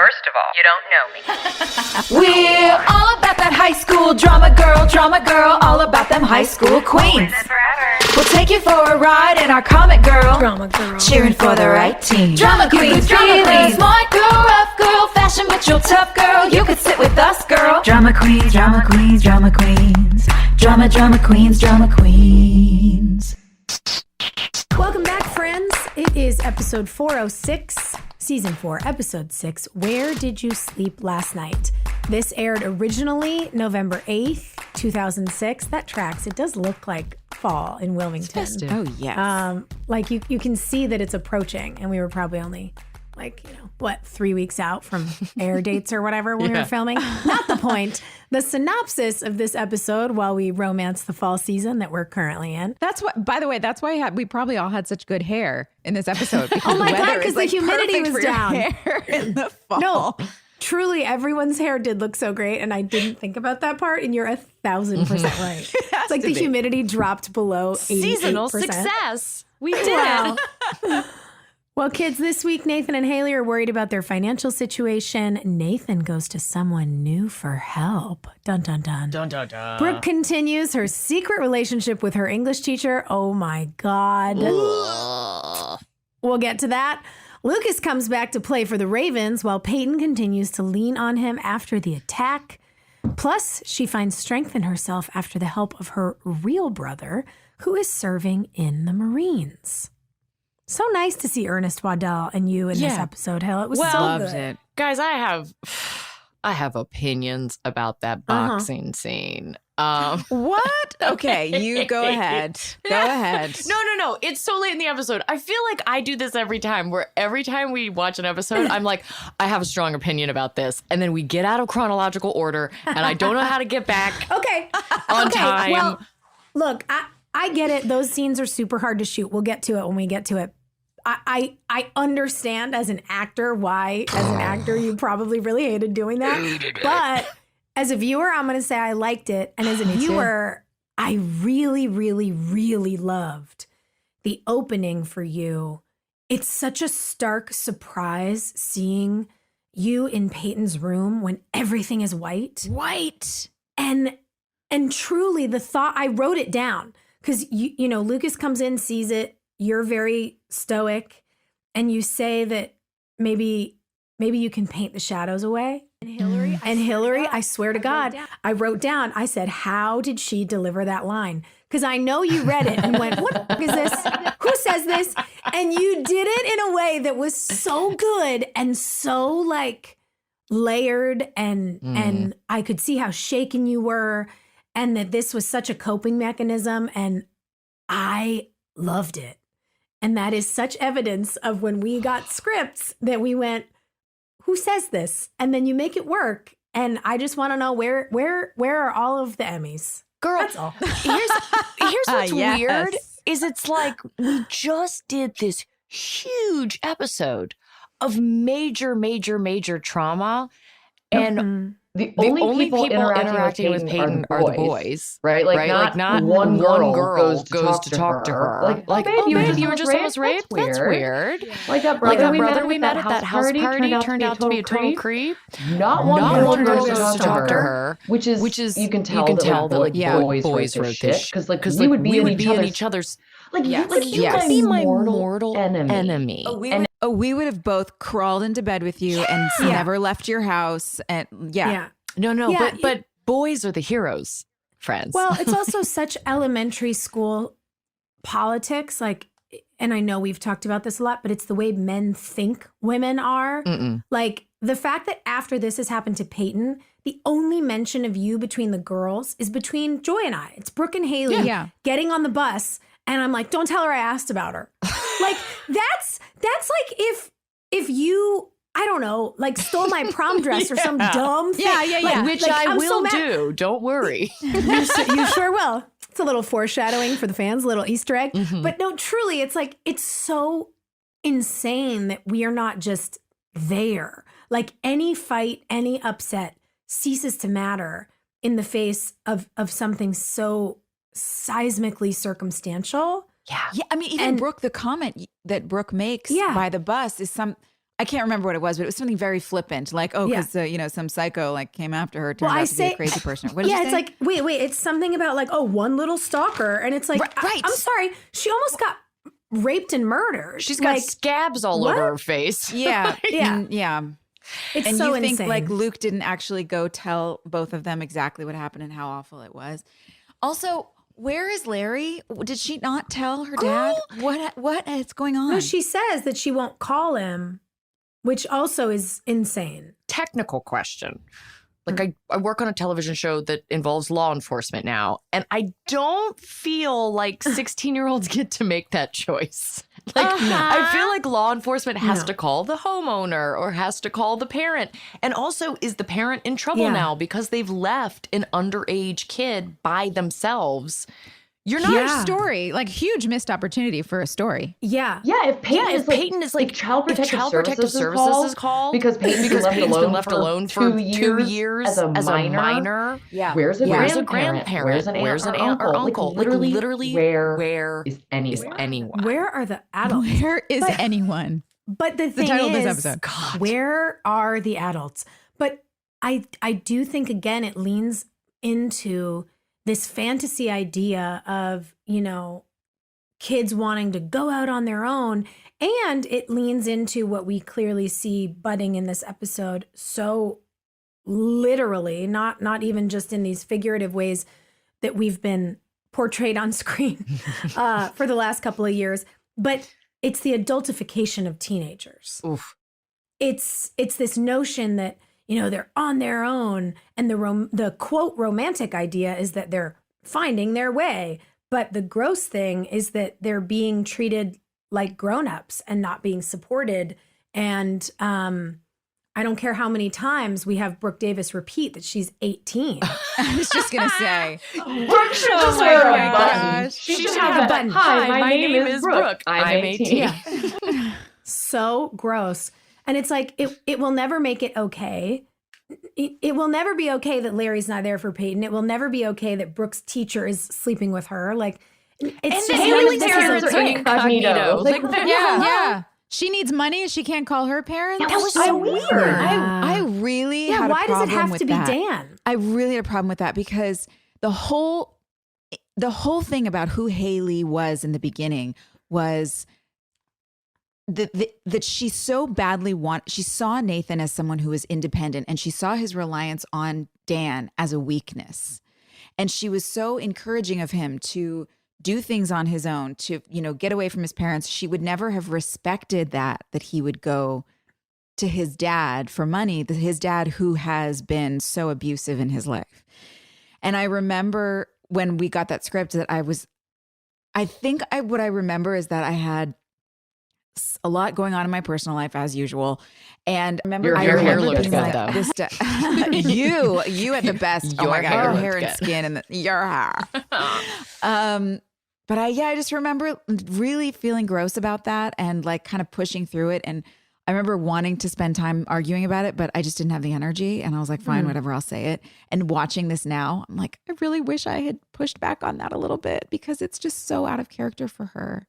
First of all, you don't know me. We're all about that high school drama girl, all about them high school queens. We'll take you for a ride in our comic girl, cheering for the right team. Drama queens, smart girl, rough girl, fashion but you're tough girl. You could sit with us, girl. Drama queens, drama queens, drama queens, drama queens, drama queens. Welcome back, friends. It is episode 406, season 4, episode 6. Where did you sleep last night? This aired originally November 8th, 2006. That tracks. It does look like fall in Wilmington. Oh, yes. Like you can see that it's approaching, and we were probably only 3 weeks out from air dates or whatever when we were filming. Not the point. The synopsis of this episode, while we romance the fall season that we're currently in. That's what. By the way, that's why we probably all had such good hair in this episode. Oh my God, because the humidity was down in the fall. No, truly, everyone's hair did look so great, and I didn't think about that part. And you're 1,000% right. It's like the humidity dropped below 88%. Seasonal success. We did it. Well, kids, this week, Nathan and Haley are worried about their financial situation. Nathan goes to someone new for help. Dun, dun, dun. Dun, dun, dun. Brooke continues her secret relationship with her English teacher. Oh, my God. We'll get to that. Lucas comes back to play for the Ravens while Peyton continues to lean on him after the attack. Plus, she finds strength in herself after the help of her real brother, who is serving in the Marines. So nice to see Ernest Waddell and you in this episode, Hill. It was so loved good. it. Guys, I have opinions about that boxing scene. What? Okay, you go ahead. Go ahead. No. It's so late in the episode. I feel like I do this every time, where every time we watch an episode, I'm like, I have a strong opinion about this. And then we get out of chronological order, and I don't know how to get back on time. Well, look, I get it. Those scenes are super hard to shoot. We'll get to it when we get to it. I understand as an actor why, as an actor, you probably really hated doing that. But as a viewer, I'm going to say I liked it. And as a viewer, I really, really, really loved the opening for you. It's such a stark surprise seeing you in Peyton's room when everything is white. White. And truly the thought, I wrote it down because, you know, Lucas comes in, sees it. You're very stoic, and you say that maybe you can paint the shadows away. And Hilarie, I swear to God, I wrote down, I said, how did she deliver that line? Because I know you read it and went, what the f- is this? Who says this? And you did it in a way that was so good and so like layered, and I could see how shaken you were, and that this was such a coping mechanism, and I loved it. And that is such evidence of when we got scripts that we went, who says this? And then you make it work. And I just want to know where are all of the Emmys? Girl, that's all. Here's what's weird is it's like we just did this huge episode of major trauma, and The only people interacting with Peyton are the boys, right? Like not one girl goes to talk to her. Like babe, you were just almost raped? That's weird. Like that brother we met at that house party turned out to be a total creep. Not one girl goes to talk to her, which is you can tell that like boys wrote this shit, because we would be in each other's. Like you could be my mortal enemy. We would have both crawled into bed with you and never left your house. And but boys are the heroes, friends. Well, it's also such elementary school politics. Like, and I know we've talked about this a lot, but it's the way men think women are. Like the fact that after this has happened to Peyton, the only mention of you between the girls is between Joy and I. It's Brooke and Haley getting on the bus. And I'm like, don't tell her I asked about her. Like, that's like if you, I don't know, like stole my prom dress or some dumb thing. Like, which I will do. Don't worry. You sure will. It's a little foreshadowing for the fans, a little Easter egg. But no, truly, it's like, it's so insane that we are not just there. Like any fight, any upset ceases to matter in the face of something so seismically circumstantial. Yeah. I mean, even Brooke, the comment that Brooke makes by the bus is I can't remember what it was, but it was something very flippant, like, because some psycho like came after her, turned out to be a crazy person. What did you say? It's like, wait, it's something about like, one little stalker, and it's like, right. I'm sorry, she almost got raped and murdered. She's got scabs all over her face. Yeah, yeah. It's and so you think insane. like Luke didn't actually go tell both of them exactly what happened and how awful it was. Also, where is Larry? Did she not tell her dad what is going on? No, she says that she won't call him, which also is insane. Technical question. Like I work on a television show that involves law enforcement now, and I don't feel like 16-year-olds get to make that choice. Like I feel like law enforcement has to call the homeowner or has to call the parent. And also, is the parent in trouble now because they've left an underage kid by themselves? You're not a story, like huge missed opportunity for a story. Yeah. Yeah, if Peyton is like Child Protective Services is called because Peyton's been left alone for 2 years as a minor. Yeah. Where's a grandparent? Where's an aunt or uncle? Like, literally, where is anyone? Where are the adults? Where is anyone? But the thing title is, of this episode. Where are the adults? But I do think, again, it leans into this fantasy idea of, kids wanting to go out on their own. And it leans into what we clearly see budding in this episode so literally, not even just in these figurative ways that we've been portrayed on screen for the last couple of years. But it's the adultification of teenagers. Oof. It's this notion that, they're on their own. And the quote romantic idea is that they're finding their way. But the gross thing is that they're being treated like grown-ups and not being supported. And I don't care how many times we have Brooke Davis repeat that she's 18. I was just going to say. Brooke should just wear a button. She should have a button. Hi, my name is Brooke. I'm 18. Yeah. So gross. And it's like, it will never make it okay. It will never be okay that Larry's not there for Peyton. It will never be okay that Brooke's teacher is sleeping with her. Like, it's and Haley's parents are incognito. Like, yeah. She needs money. She can't call her parents. That was so weird. I really had a problem with that. Why does it have to be Dan? I really had a problem with that because the whole thing about who Haley was in the beginning was that she so badly she saw Nathan as someone who was independent, and she saw his reliance on Dan as a weakness. And she was so encouraging of him to do things on his own, to, get away from his parents. She would never have respected that he would go to his dad for money, his dad who has been so abusive in his life. And I remember when we got that script that what I remember is that I had a lot going on in my personal life as usual. And I remember your hair looked good like, though. You had the best. Your hair hair and skin and your hair. But I just remember really feeling gross about that and like kind of pushing through it. And I remember wanting to spend time arguing about it, but I just didn't have the energy. And I was like, fine, whatever, I'll say it. And watching this now, I'm like, I really wish I had pushed back on that a little bit because it's just so out of character for her.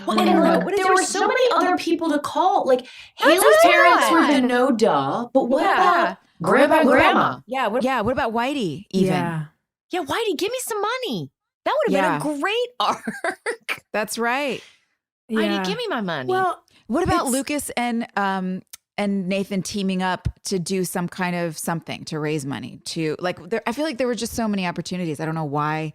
Well, and there were so many other people to call. Like, Haley's parents were the no duh, but what about Grandpa and Grandma? Yeah. What about Whitey even? Yeah, Whitey, give me some money. That would have been a great arc. That's right. Whitey, give me my money. Well, what about Lucas and Nathan teaming up to do some kind of something to raise money to I feel like there were just so many opportunities. I don't know why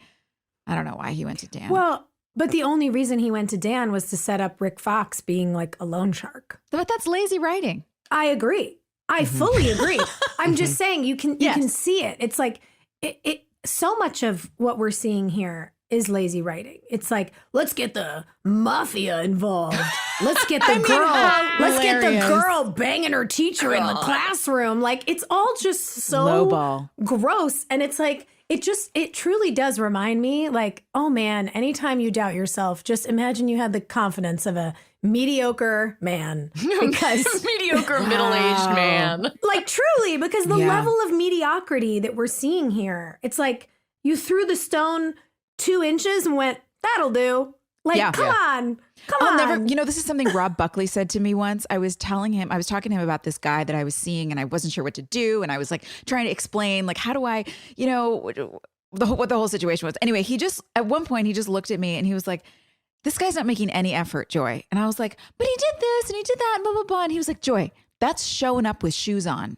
he went to Dan. Well, but the only reason he went to Dan was to set up Rick Fox being like a loan shark. But that's lazy writing. I agree. I fully agree. I'm just saying you can see it. It's like it so much of what we're seeing here is lazy writing. It's like, let's get the mafia involved. Let's get the let's get the girl banging her teacher in the classroom. Like, it's all just so lowball gross. And it's like, it truly does remind me, like, oh man, anytime you doubt yourself, just imagine you had the confidence of a mediocre man. Because mediocre middle-aged man. Like, truly, because the level of mediocrity that we're seeing here, it's like you threw the stone 2 inches and went, that'll do. Like, come on. This is something Rob Buckley said to me once. I was talking to him about this guy that I was seeing and I wasn't sure what to do. And I was like trying to explain, like, how do I, what the whole situation was. Anyway, at one point he just looked at me and he was like, this guy's not making any effort, Joy. And I was like, but he did this and he did that and blah, blah, blah. And he was like, Joy, that's showing up with shoes on.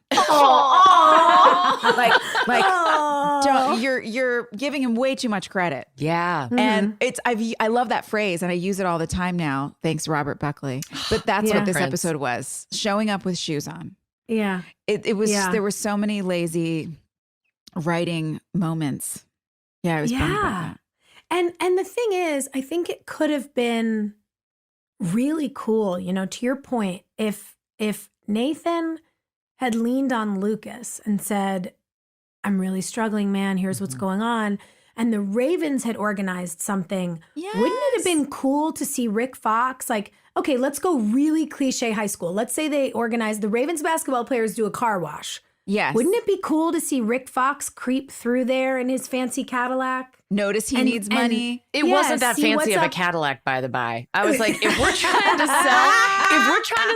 You're giving him way too much credit. Yeah. And I love that phrase and I use it all the time now. Thanks, Robert Buckley. But that's what this episode was. Showing up with shoes on. Yeah. It was, there were so many lazy writing moments. Yeah, I was bummed about that. And the thing is, I think it could have been really cool, to your point, if Nathan had leaned on Lucas and said, I'm really struggling, man, here's what's going on, and the Ravens had organized something, wouldn't it have been cool to see Rick Fox, like, okay, let's go really cliche high school. Let's say they organize, the Ravens basketball players do a car wash. Yes. Wouldn't it be cool to see Rick Fox creep through there in his fancy Cadillac? Notice he needs money. It wasn't that fancy of a Cadillac, by the by. I was like, if we're trying to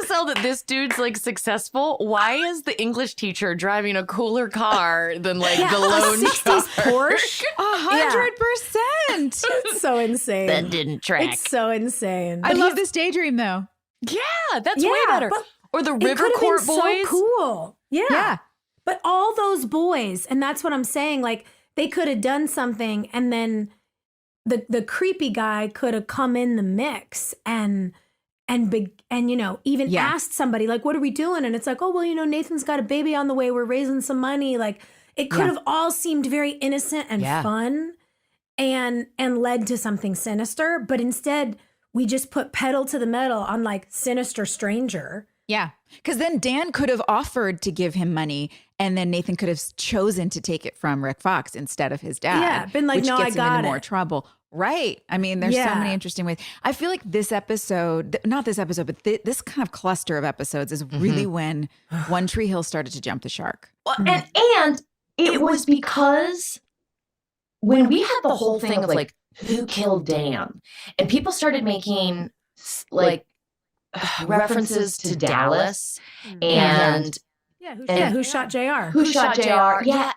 sell that this dude's like successful, why is the English teacher driving a cooler car than like the lone 60s Porsche? 100%. It's so insane. That didn't track. It's so insane. I love this daydream though. Yeah, that's way better. Or the River Court boys. So cool. Yeah. But all those boys, and that's what I'm saying, like they could have done something and then the creepy guy could have come in the mix and even asked somebody like, what are we doing? And it's like, oh, well, Nathan's got a baby on the way. We're raising some money. Like it could have all seemed very innocent and fun and led to something sinister. But instead we just put pedal to the metal on like sinister stranger. Yeah. Because then Dan could have offered to give him money and then Nathan could have chosen to take it from Rick Fox instead of his dad. Yeah. Been like, which no, gets I got him into it. more trouble. Right. I mean, there's so many interesting ways. I feel like this episode, not this episode, but this kind of cluster of episodes is really when One Tree Hill started to jump the shark. Well, and it was because when we had the whole thing of like, who killed Dan? And people started making like references to Dallas and who shot JR? Who shot JR? Yeah.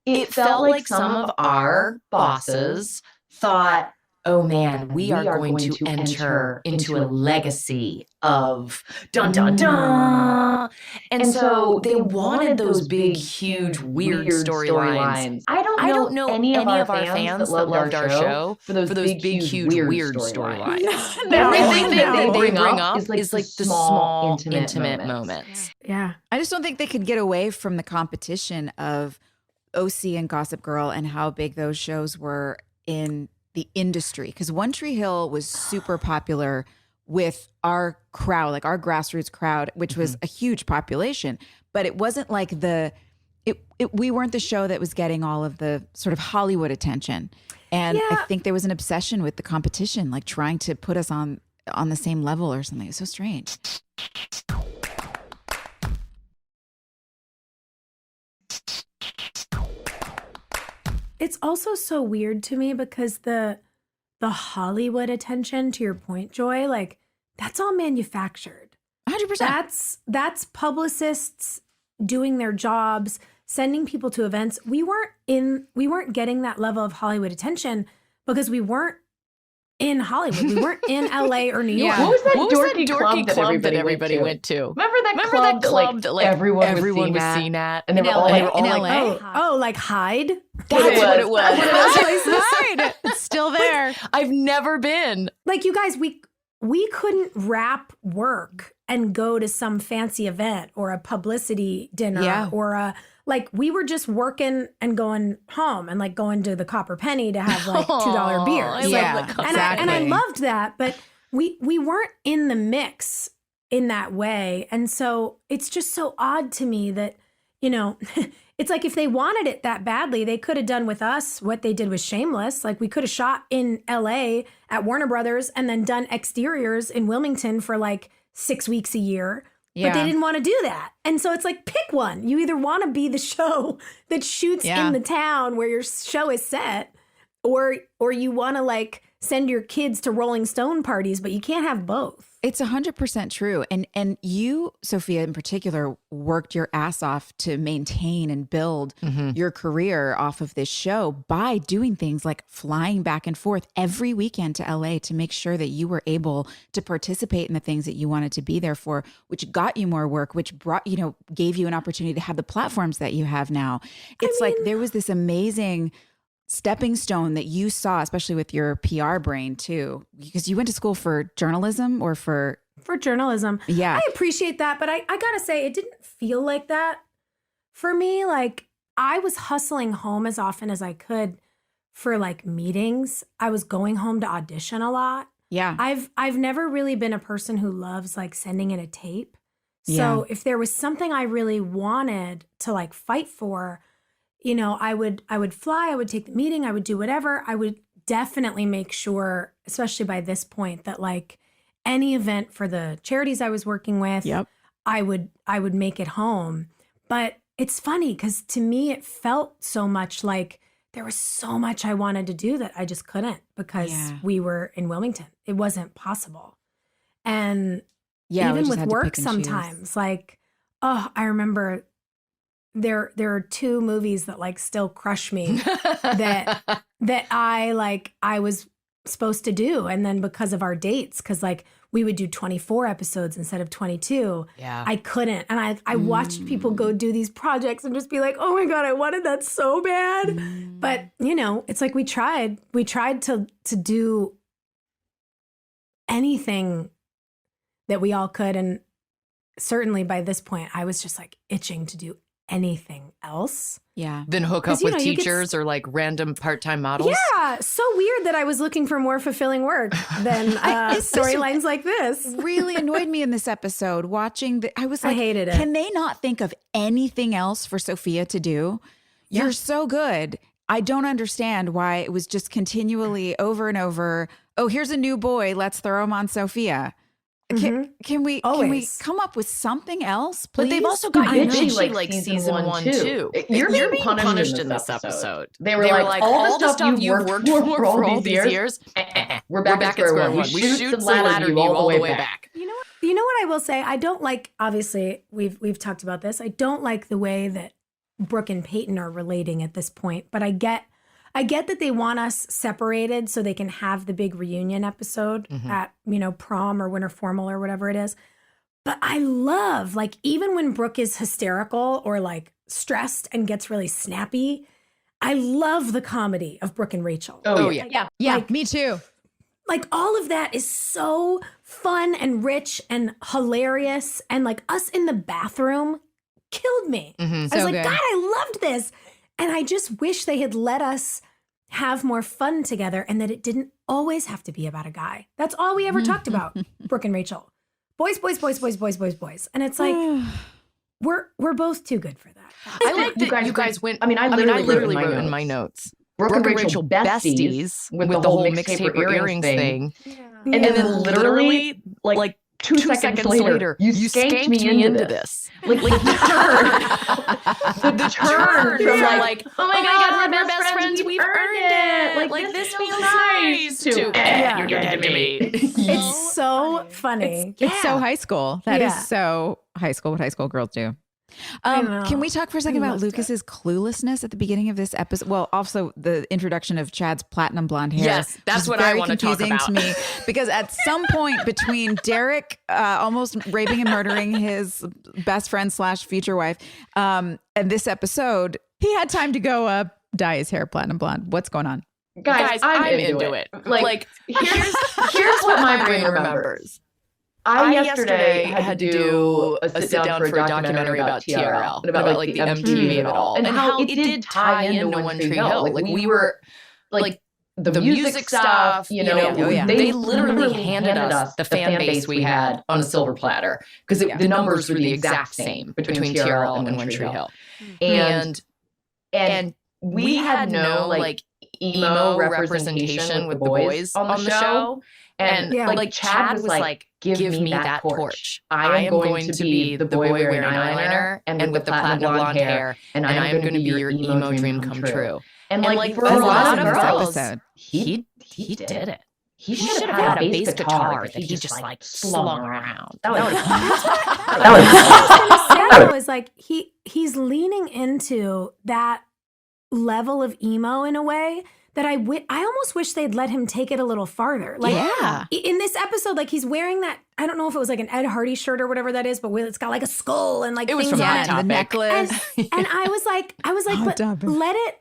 It felt like some of our bosses thought, oh man, we are going to enter into a legacy of dun dun dun. And so they wanted those big, huge, weird storylines. I don't know any of our fans that loved our show for those big, huge, weird storylines. Everything they bring up is like the small, intimate moments. Yeah. I just don't think they could get away from the competition of OC and Gossip Girl and how big those shows were in the industry. Because One Tree Hill was super popular with our crowd, like our grassroots crowd, which was a huge population. But it wasn't like we weren't the show that was getting all of the sort of Hollywood attention. And I think there was an obsession with the competition, like trying to put us on the same level or something. It's so strange. It's also so weird to me because the Hollywood attention, to your point, Joy, like that's all manufactured. 100%. That's publicists doing their jobs, sending people to events. We weren't getting that level of Hollywood attention because we weren't in Hollywood. We weren't in LA or New York. Yeah. What was that dorky club that everybody went to? Remember that club that everyone was seen at? And they were all in LA? Oh, like Hyde? That's what it was. Hyde. It's still there. I've never been. Like, you guys, we couldn't wrap work and go to some fancy event or a publicity dinner or we were just working and going home and like going to the Copper Penny to have like $2 beers. And I loved that, but we weren't in the mix in that way. And so it's just so odd to me that, it's like if they wanted it that badly, they could have done with us what they did with Shameless. Like we could have shot in LA at Warner Brothers and then done exteriors in Wilmington for like 6 weeks a year. But they didn't want to do that. And so it's like, pick one. You either want to be the show that shoots in the town where your show is set, or you want to like send your kids to Rolling Stone parties, but you can't have both. It's 100% true. And you, Sophia, in particular, worked your ass off to maintain and build your career off of this show by doing things like flying back and forth every weekend to LA to make sure that you were able to participate in the things that you wanted to be there for, which got you more work, which brought, gave you an opportunity to have the platforms that you have now. It's like there was this amazing stepping stone that you saw, especially with your PR brain too, because you went to school for journalism or for journalism. Yeah. I appreciate that, but I gotta say, it didn't feel like that for me. Like, I was hustling home as often as I could for like meetings. I was going home to audition a lot. Yeah. I've never really been a person who loves like sending in a tape. So if there was something I really wanted to like fight for, I would fly, I would take the meeting, I would do whatever. I would definitely make sure, especially by this point, that like any event for the charities I was working with, I would make it home. But it's funny because to me, it felt so much like there was so much I wanted to do that I just couldn't because we were in Wilmington. It wasn't possible. And even with work sometimes, like, I remember there are two movies that like still crush me that I was supposed to do. And then because of our dates, because like we would do 24 episodes instead of 22. Yeah. I couldn't. And I watched people go do these projects and just be like, oh my God, I wanted that so bad. But it's like we tried to do anything that we all could. And certainly by this point, I was just like itching to do anything else. Yeah. Then hook up with teachers or like random part-time models. Yeah. So weird that I was looking for more fulfilling work than storylines like this. Really annoyed me in this episode watching I was like, I hated it. Can they not think of anything else for Sophia to do? Yeah. You're so good. I don't understand why it was just continually over and over. Oh, here's a new boy. Let's throw him on Sophia. Can we come up with something else, please? But they've also got bitchy like season one too. You're being punished in this episode. They were like all the stuff you've worked for all these years. We're back at square one. We shoot the ladder you all the way back. You know what I will say? I don't like. Obviously, we've talked about this. I don't like the way that Brooke and Peyton are relating at this point. But I get that they want us separated so they can have the big reunion episode at, prom or winter formal or whatever it is. But I love, like, even when Brooke is hysterical or like stressed and gets really snappy, I love the comedy of Brooke and Rachel. Oh yeah. Like, me too. Like all of that is so fun and rich and hilarious. And like us in the bathroom killed me. I was like, God, I loved this. And I just wish they had let us have more fun together and that it didn't always have to be about a guy. That's all we ever talked about, Brooke and Rachel. Boys, boys, boys, boys, boys, boys, boys. And it's like, we're both too good for that. I like that you guys went, I literally wrote in my notes. Brooke and Rachel besties with the whole mixtape earrings thing. Yeah. And then literally, like, Two seconds later, you skanked me into this. Like the turn from like, oh my God, we're best friends, we've earned it. Like this feels nice. To you're dead to me. It's so funny. It's so high school. That is so high school, what high school girls do. Can we talk for a second about Lucas's cluelessness at the beginning of this episode? Well, also the introduction of Chad's platinum blonde hair. Yes, that's what I want to talk about. To me, because at some point between Derek almost raping and murdering his best friend / future wife, and this episode, he had time to go dye his hair platinum blonde. What's going on, guys? I'm into it. Like here's what my brain remembers. I yesterday had to do a sit down for a documentary about TRL and about like the MTV of it all, and how it did tie into One Tree Hill. Like we were like the music stuff, they literally handed us the fan base we had on a silver platter because the numbers were the exact same between TRL and One Tree Hill, and we had no like emo representation with the boys on the show. And like Chad was like, give me that torch. I am going to be the boy wearing eyeliner and with the platinum blonde hair, and I am going to be your emo dream come true. And like for a lot of girls, he did it. He should have had a bass guitar that he just like slung around. That was like he's leaning into that level of emo in a way that I almost wish they'd let him take it a little farther. Like in this episode, like he's wearing that, I don't know if it was like an Ed Hardy shirt or whatever that is, but it's got like a skull and like it was things from on it. the necklace. And I was like, but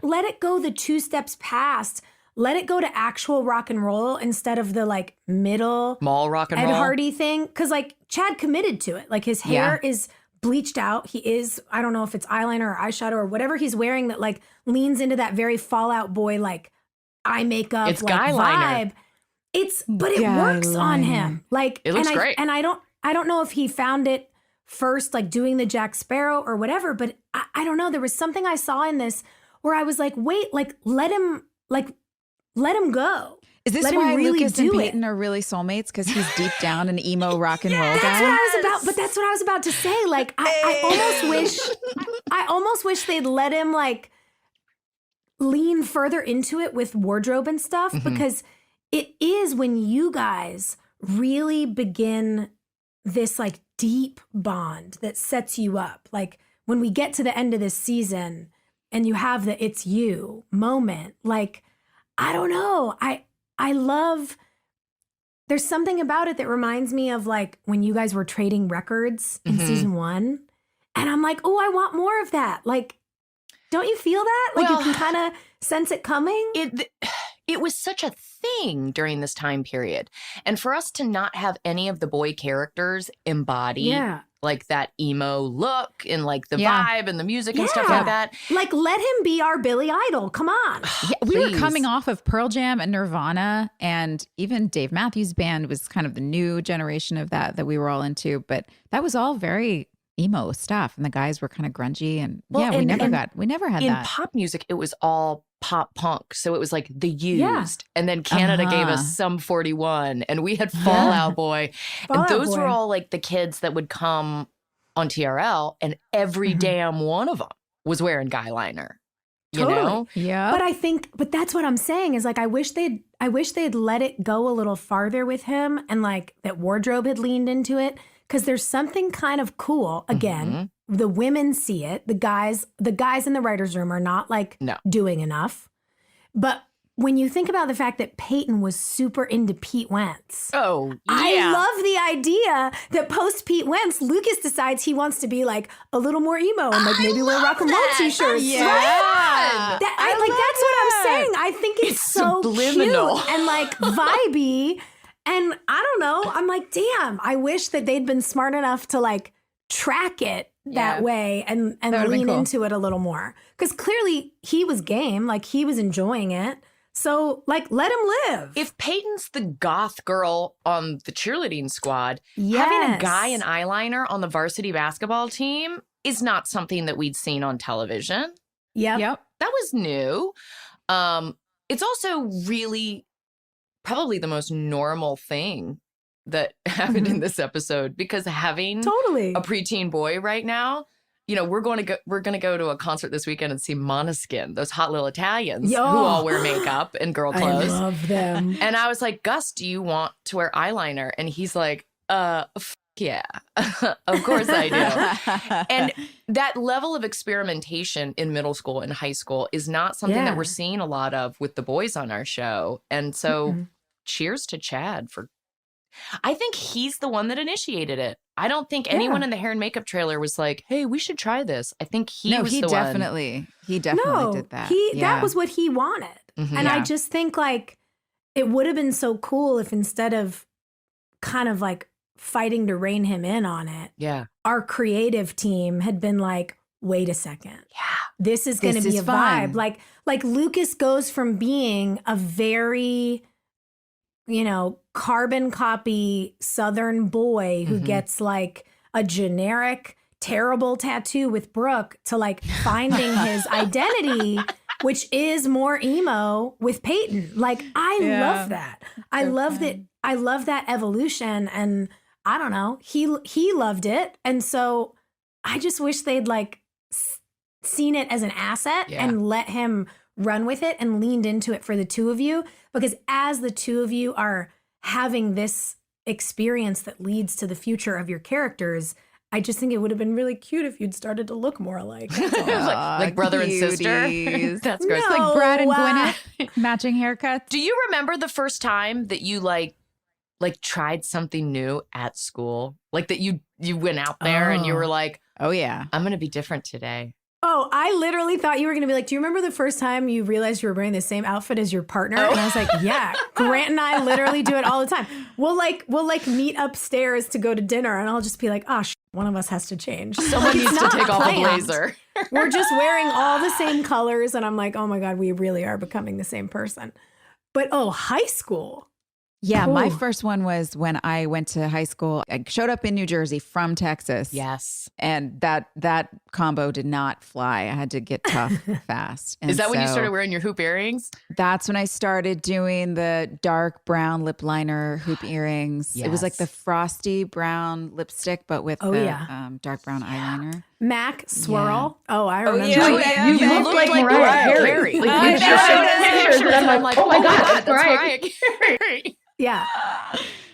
let it go the 2 steps past. Let it go to actual rock and roll instead of the like middle mall rock and Ed roll Hardy thing. Cause like Chad committed to it. Like his hair is bleached out. He is, I don't know if it's eyeliner or eyeshadow or whatever he's wearing that like leans into that very Fall Out Boy, like eye makeup, it's like Eyeliner. vibe. But it works on him. Like, it looks great. And I don't know if he found it first, like doing the Jack Sparrow or whatever, but I don't know. There was something I saw in this where I was like, wait, like let him go. Is this why Lucas and Peyton are really soulmates? Because he's deep down an emo rock and roll guy? That's what I was about to say. Like, I almost wish they'd let him like lean further into it with wardrobe and stuff, because it is when you guys really begin this like deep bond that sets you up. Like when we get to the end of this season and you have the "it's you" moment, like, I don't know. I love, there's something about it that reminds me of like when you guys were trading records in season 1. And I'm like, oh, I want more of that. Like, don't you feel that? Like you can kind of sense it coming? It was such a thing during this time period. And for us to not have any of the boy characters embody like that emo look and like the vibe and the music and stuff like that. Like, let him be our Billy Idol. Come on. We were coming off of Pearl Jam and Nirvana, and even Dave Matthews Band was kind of the new generation of that we were all into. But that was all very emo stuff, and the guys were kind of grungy, and we never had in that. In pop music, it was all pop punk, so it was like The Used, and then Canada gave us Sum 41, and we had Fall Out Boy, and those were all like the kids that would come on TRL, and every damn one of them was wearing Eyeliner. You know? Yeah. But that's what I'm saying is like I wish they'd let it go a little farther with him, and like that wardrobe had leaned into it. Because there's something kind of cool. Again, the women see it. The guys in the writer's room are not like doing enough. But when you think about the fact that Peyton was super into Pete Wentz. Oh, yeah. I love the idea that post Pete Wentz, Lucas decides he wants to be like a little more emo and like maybe wear rock and roll t-shirts. Yeah. Right? That's what I'm saying. I think it's so subliminal. Cute and like vibey. And I don't know, I'm like, damn, I wish that they'd been smart enough to like track it that way and lean into it a little more. Because clearly he was game, like he was enjoying it. So like, let him live. If Peyton's the goth girl on the cheerleading squad, having a guy in eyeliner on the varsity basketball team is not something that we'd seen on television. Yep. That was new. It's also really probably the most normal thing that happened in this episode, because having a preteen boy right now, you know, we're going to go to a concert this weekend and see Måneskin, those hot little Italians who all wear makeup and girl clothes. I love them. And I was like, Gus, do you want to wear eyeliner? And he's like, yeah, of course I do. And that level of experimentation in middle school and high school is not something that we're seeing a lot of with the boys on our show. And so cheers to Chad for, I think he's the one that initiated it. I don't think anyone in the hair and makeup trailer was like, hey, we should try this. I think he definitely did that. That was what he wanted. And I just think like it would have been so cool if instead of kind of like fighting to rein him in on it, our creative team had been like, wait a second. This is going to be a vibe. Like Lucas goes from being a very, you know, carbon copy Southern boy who gets like a generic, terrible tattoo with Brooke to like finding his identity, which is more emo with Peyton. Like, I love that. I love that evolution. And I don't know, he loved it. And so I just wish they'd like seen it as an asset and let him run with it and leaned into it for the two of you, because as the two of you are having this experience that leads to the future of your characters, I just think it would have been really cute if you'd started to look more alike. like brother and sister. That's gross. Like Brad and Gwyneth, matching haircuts. Do you remember the first time that you like tried something new at school? Like that you went out there and you were like, oh yeah, I'm going to be different today. Oh, I literally thought you were going to be like, do you remember the first time you realized you were wearing the same outfit as your partner? And I was like, yeah, Grant and I literally do it all the time. We'll meet upstairs to go to dinner and I'll just be like, oh, one of us has to change. Someone needs to take off a blazer. We're just wearing all the same colors. And I'm like, oh my God, we really are becoming the same person. But high school. Yeah, my first one was when I went to high school. I showed up in New Jersey from Texas. Yes. And that combo did not fly. I had to get tough fast. And is that when you started wearing your hoop earrings? That's when I started doing the dark brown lip liner hoop earrings. Yes. It was like the frosty brown lipstick, but with dark brown eyeliner. Mac Swirl. Yeah. Oh, I remember. You look like Mariah Carey. Like, you just showed pictures and I'm like, oh my God, that's Mariah Carey. Yeah.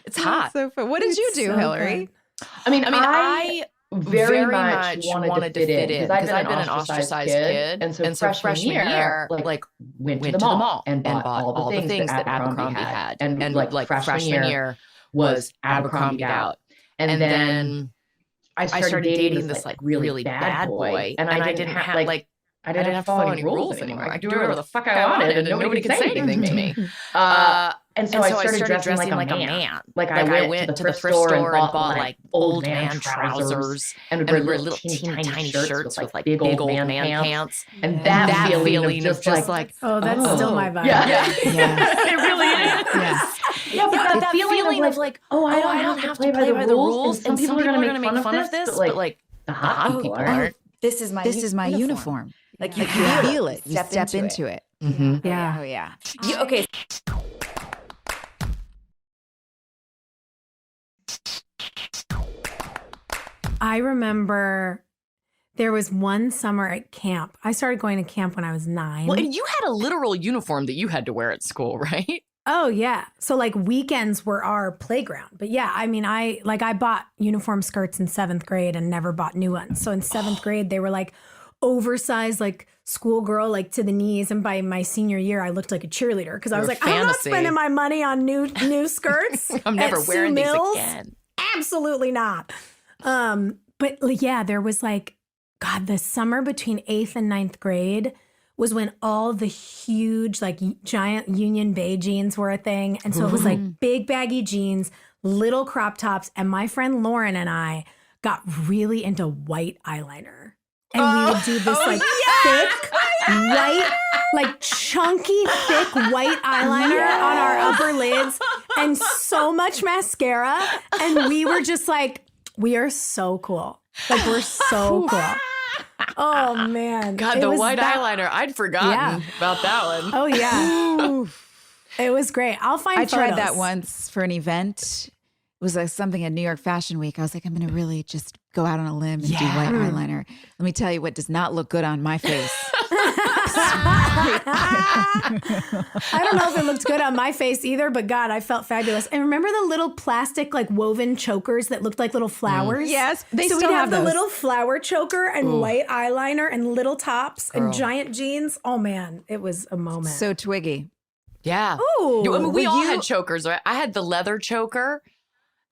It's hot. So fun. What did you do, Hillary? Good. I very much wanted to fit in because I'd been an ostracized kid. And so freshman year, like went to the mall and bought all the things that Abercrombie had. And like freshman year was Abercrombie out. And then I started dating this like really bad boy. And I didn't have I didn't have to follow any rules anymore. I could do whatever the fuck I wanted and nobody could say anything to me. And so I started dressing like a man. Like I went to the thrift store and bought like old man trousers and would wear little tiny shirts with like big old man pants. And that feeling of just like, oh, that's still my vibe. Yeah. It really is. Yes. Yeah, but that feeling of like, oh, I don't have to play by the rules. And some people are going to make fun of this, but like the hot people aren't. This is my uniform. Like you feel it. You step into it. Mm-hmm. Yeah. Oh yeah. Okay. I remember there was one summer at camp. I started going to camp when I was 9. Well, and you had a literal uniform that you had to wear at school, right? Oh, yeah. So like weekends were our playground. But yeah, I mean, I bought uniform skirts in 7th grade and never bought new ones. So in 7th grade, they were like oversized, like schoolgirl, like to the knees. And by my senior year, I looked like a cheerleader because I was like, I'm not spending my money on new skirts. I'm never wearing these again. Absolutely not. But yeah, there was like, God, the summer between 8th and 9th grade was when all the huge, like giant Union Bay jeans were a thing. And so it was like big baggy jeans, little crop tops. And my friend Lauren and I got really into white eyeliner. And we would do this thick, white, like chunky, thick white eyeliner on our upper lids and so much mascara. And we were just like, we are so cool. Like, we're so cool. Oh, man. God, the white eyeliner. I'd forgotten about that one. Oh, yeah. It was great. I'll find photos. I tried that once for an event. It was like something at New York Fashion Week. I was like, I'm going to really just go out on a limb and do white eyeliner. Let me tell you what does not look good on my face. I don't know if it looked good on my face either, but God, I felt fabulous. And remember the little plastic like woven chokers that looked like little flowers? Yes, so we'd have the little flower choker and white eyeliner and little tops and giant jeans. Oh man, it was a moment. So twiggy. Yeah. Ooh. I mean, we all had chokers, right? I had the leather choker.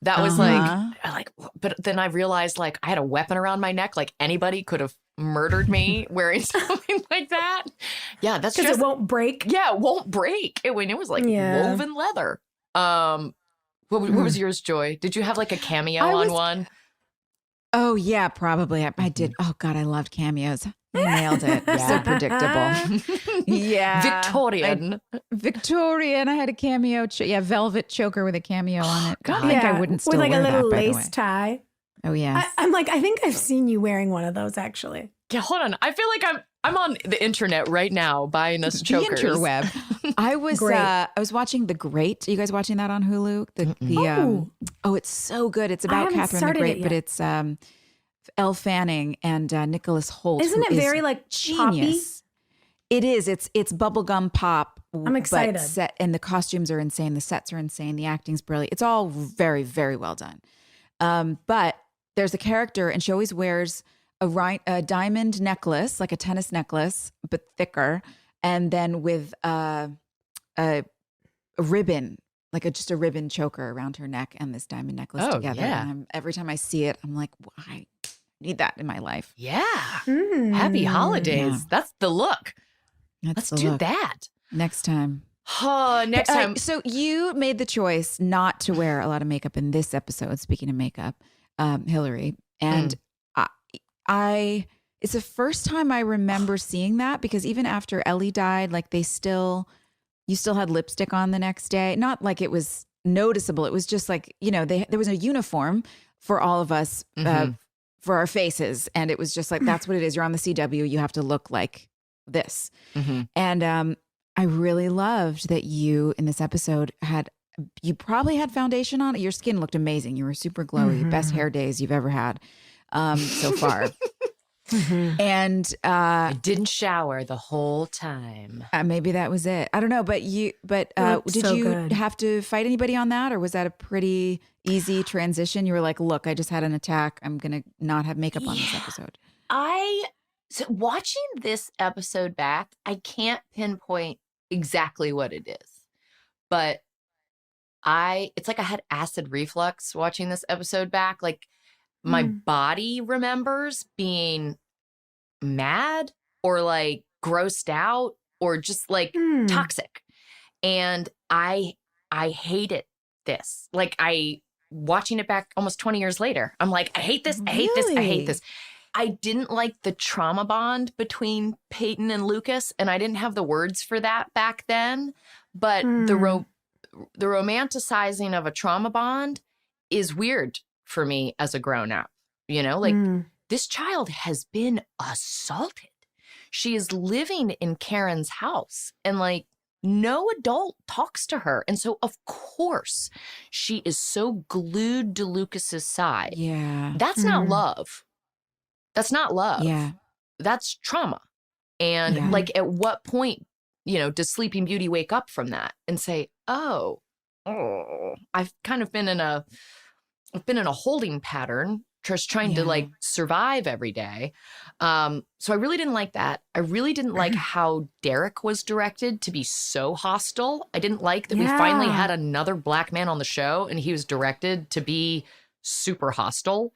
That was like, but then I realized like I had a weapon around my neck. Like anybody could have murdered me wearing something like that. Yeah, that's because it won't break. Yeah, it won't break. It was like woven leather. What was yours, Joy? Did you have like a cameo on one? Oh yeah, probably. I did. Oh God, I loved cameos. I nailed it. So predictable. Victorian. I had a cameo. Velvet choker with a cameo on it. I think I wouldn't still with like wear a little that, lace tie. Oh yeah. I'm like, I think I've seen you wearing one of those actually. Yeah, hold on. I feel like I'm on the internet right now buying us chokers. The interweb. I was watching The Great. Are you guys watching that on Hulu? It's so good. It's about Catherine the Great, but it's Elle Fanning and Nicholas Hoult. Isn't it very like genius? It is. It's bubblegum pop. I'm excited. And the costumes are insane. The sets are insane. The acting's brilliant. It's all very, very well done. But there's a character, and she always wears a diamond necklace, like a tennis necklace, but thicker, and then with a ribbon, like just a ribbon choker around her neck and this diamond necklace together. Yeah. And every time I see it, I'm like, well, I need that in my life. Yeah. Happy holidays. Yeah. That's the look. Let's do that. Next time. Next time. So you made the choice not to wear a lot of makeup in this episode, speaking of makeup, Hilarie. And it's the first time I remember seeing that, because even after Ellie died, like you still had lipstick on the next day. Not like it was noticeable. It was just like, there was a uniform for all of us for our faces. And it was just like, that's what it is. You're on the CW. You have to look like this. And I really loved that you, in this episode, you probably had foundation on. Your skin looked amazing. You were super glowy. Best hair days you've ever had so far. And I didn't shower the whole time. Maybe that was it. I don't know. But did you have to fight anybody on that, or was that a pretty easy transition? You were like, look, I just had an attack. I'm going to not have makeup on this episode. So watching this episode back, I can't pinpoint exactly what it is, but it's like I had acid reflux watching this episode back. Like my body remembers being mad or like grossed out or just like toxic. And I hated this. Like watching it back almost 20 years later, I'm like, I hate this. I hate this. I hate this. I didn't like the trauma bond between Peyton and Lucas, and I didn't have the words for that back then. But the romanticizing of a trauma bond is weird for me as a grown-up. This child has been assaulted. She is living in Karen's house, and like no adult talks to her. And so, of course, she is so glued to Lucas's side. Yeah. That's not love. That's not love. Yeah. That's trauma. And like, at what point, does Sleeping Beauty wake up from that and say, oh, I've kind of been in a holding pattern, just trying to like survive every day. So I really didn't like that. I really didn't like how Derek was directed to be so hostile. I didn't like that we finally had another black man on the show and he was directed to be super hostile.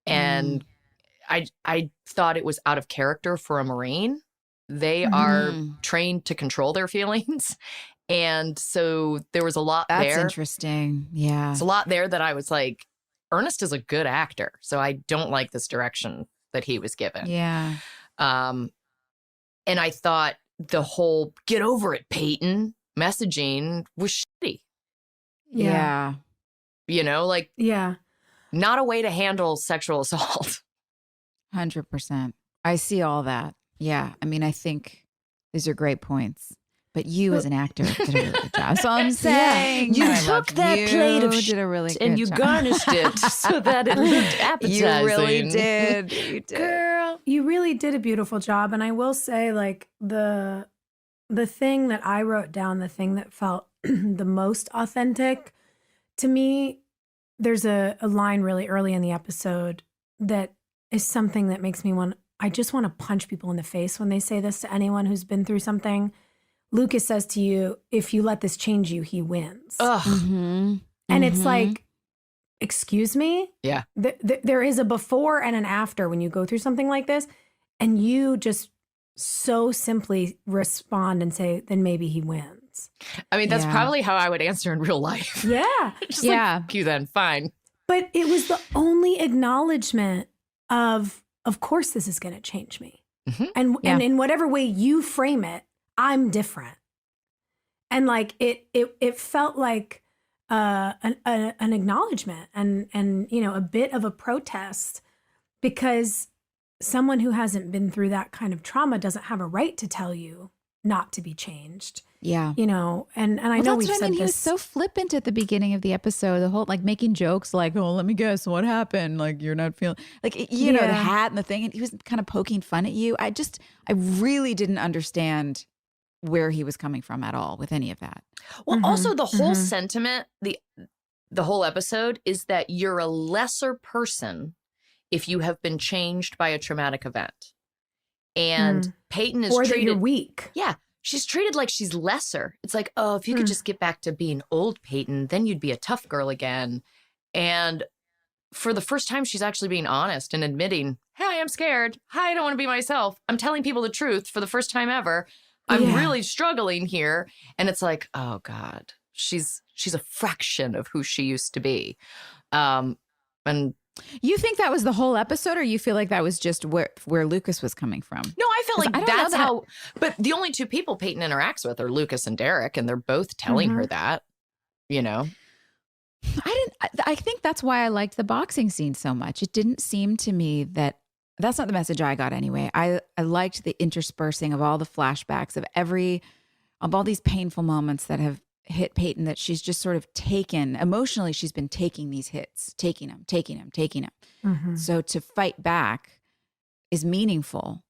And I thought it was out of character for a Marine. They are trained to control their feelings. And so there was a lot there. That's interesting. Yeah. It's a lot there that I was like, Ernest is a good actor. So I don't like this direction that he was given. Yeah. And I thought the whole get over it, Peyton messaging was shitty. Yeah. Not a way to handle sexual assault. 100%. I see all that. Yeah. I mean, I think these are great points. But you as an actor did a really good job. So I'm saying you took that plate of shit and you garnished it so that it looked appetizing. You really did. You did. Girl, you really did a beautiful job. And I will say, like, the thing that I wrote down, the thing that felt the most authentic to me, there's a line really early in the episode that is something that makes me I just want to punch people in the face when they say this to anyone who's been through something. Lucas says to you, if you let this change you, he wins. And it's like, excuse me? Yeah. There is a before and an after when you go through something like this. And you just so simply respond and say, then maybe he wins. I mean, that's probably how I would answer in real life. Yeah. Just like, you then, fine. But it was the only acknowledgement of course this is going to change me. And in whatever way you frame it, I'm different. And like it felt like an acknowledgement and a bit of a protest, because someone who hasn't been through that kind of trauma doesn't have a right to tell you not to be changed. Yeah. You know, and I know we've said this. He was so flippant at the beginning of the episode, the whole like making jokes like, oh, let me guess what happened. Like you're not feeling like, you know, the hat and the thing. And he was kind of poking fun at you. I really didn't understand where he was coming from at all with any of that. Well, also the whole sentiment, the whole episode is that you're a lesser person if you have been changed by a traumatic event. And Peyton is or treated. That you're weak. Yeah. She's treated like she's lesser. It's like, oh, if you could just get back to being old Peyton, then you'd be a tough girl again. And for the first time, she's actually being honest and admitting, hey, I'm scared. Hi, I don't want to be myself. I'm telling people the truth for the first time ever. I'm really struggling here. And it's like, oh, God, she's a fraction of who she used to be. And you think that was the whole episode, or you feel like that was just where Lucas was coming from? No, I feel like that's how. But the only two people Peyton interacts with are Lucas and Derek, and they're both telling her that, you know. I think that's why I liked the boxing scene so much. It didn't seem to me that's not the message I got anyway. I liked the interspersing of all the flashbacks of all these painful moments that have hit Peyton, that she's just sort of taken emotionally. She's been taking these hits, taking them. So to fight back is meaningful.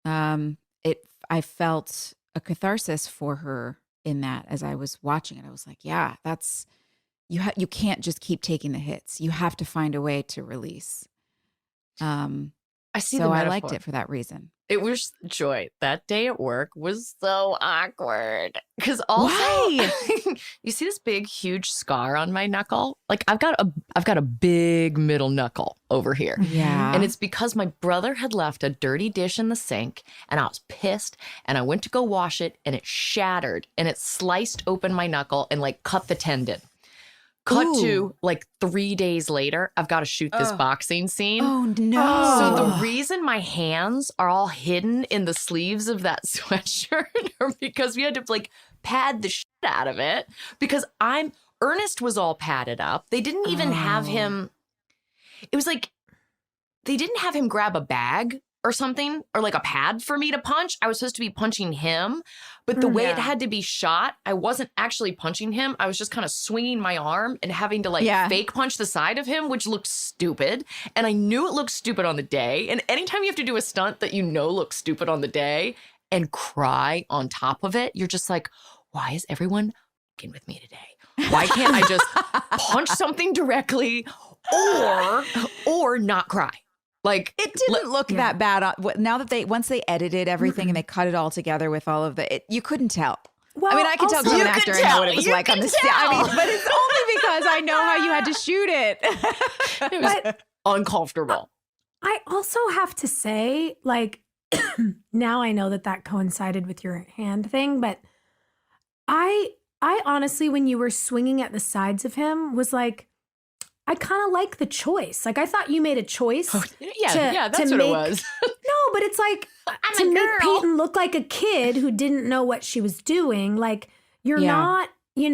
I felt a catharsis for her in that as I was watching it. I was like, yeah, that's you can't just keep taking the hits. You have to find a way to release. I see. So I liked it for that reason. It was Joy. That day at work was so awkward because also you see this big, huge scar on my knuckle. Like I've got a big middle knuckle over here. Yeah, and it's because my brother had left a dirty dish in the sink, and I was pissed. And I went to go wash it, and it shattered, and it sliced open my knuckle and like cut the tendon. Cut to like 3 days later, I've got to shoot this boxing scene. Oh, no. So the reason my hands are all hidden in the sleeves of that sweatshirt are because we had to like pad the shit out of it because Ernest was all padded up. They didn't even have him. It was like they didn't have him grab a bag or something or like a pad for me to punch. I was supposed to be punching him, but the way it had to be shot, I wasn't actually punching him. I was just kind of swinging my arm and having to like fake punch the side of him, which looked stupid. And I knew it looked stupid on the day. And anytime you have to do a stunt that you know looks stupid on the day and cry on top of it, you're just like, why is everyone fucking with me today? Why can't I just punch something directly or not cry? Like it didn't look that bad. Now that once they edited everything and they cut it all together with all of you couldn't tell. Well, I mean, I could tell because I'm an actor. I know what it was like on the set. I mean, but it's only because I know how you had to shoot it. It was uncomfortable. I also have to say, like, now I know that coincided with your hand thing, but I honestly, when you were swinging at the sides of him, was like, I kind of like the choice. Like, I thought you made a choice. That's what it was. No, but it's like to make Peyton look like a kid who didn't know what she was doing. Like, you're not, you're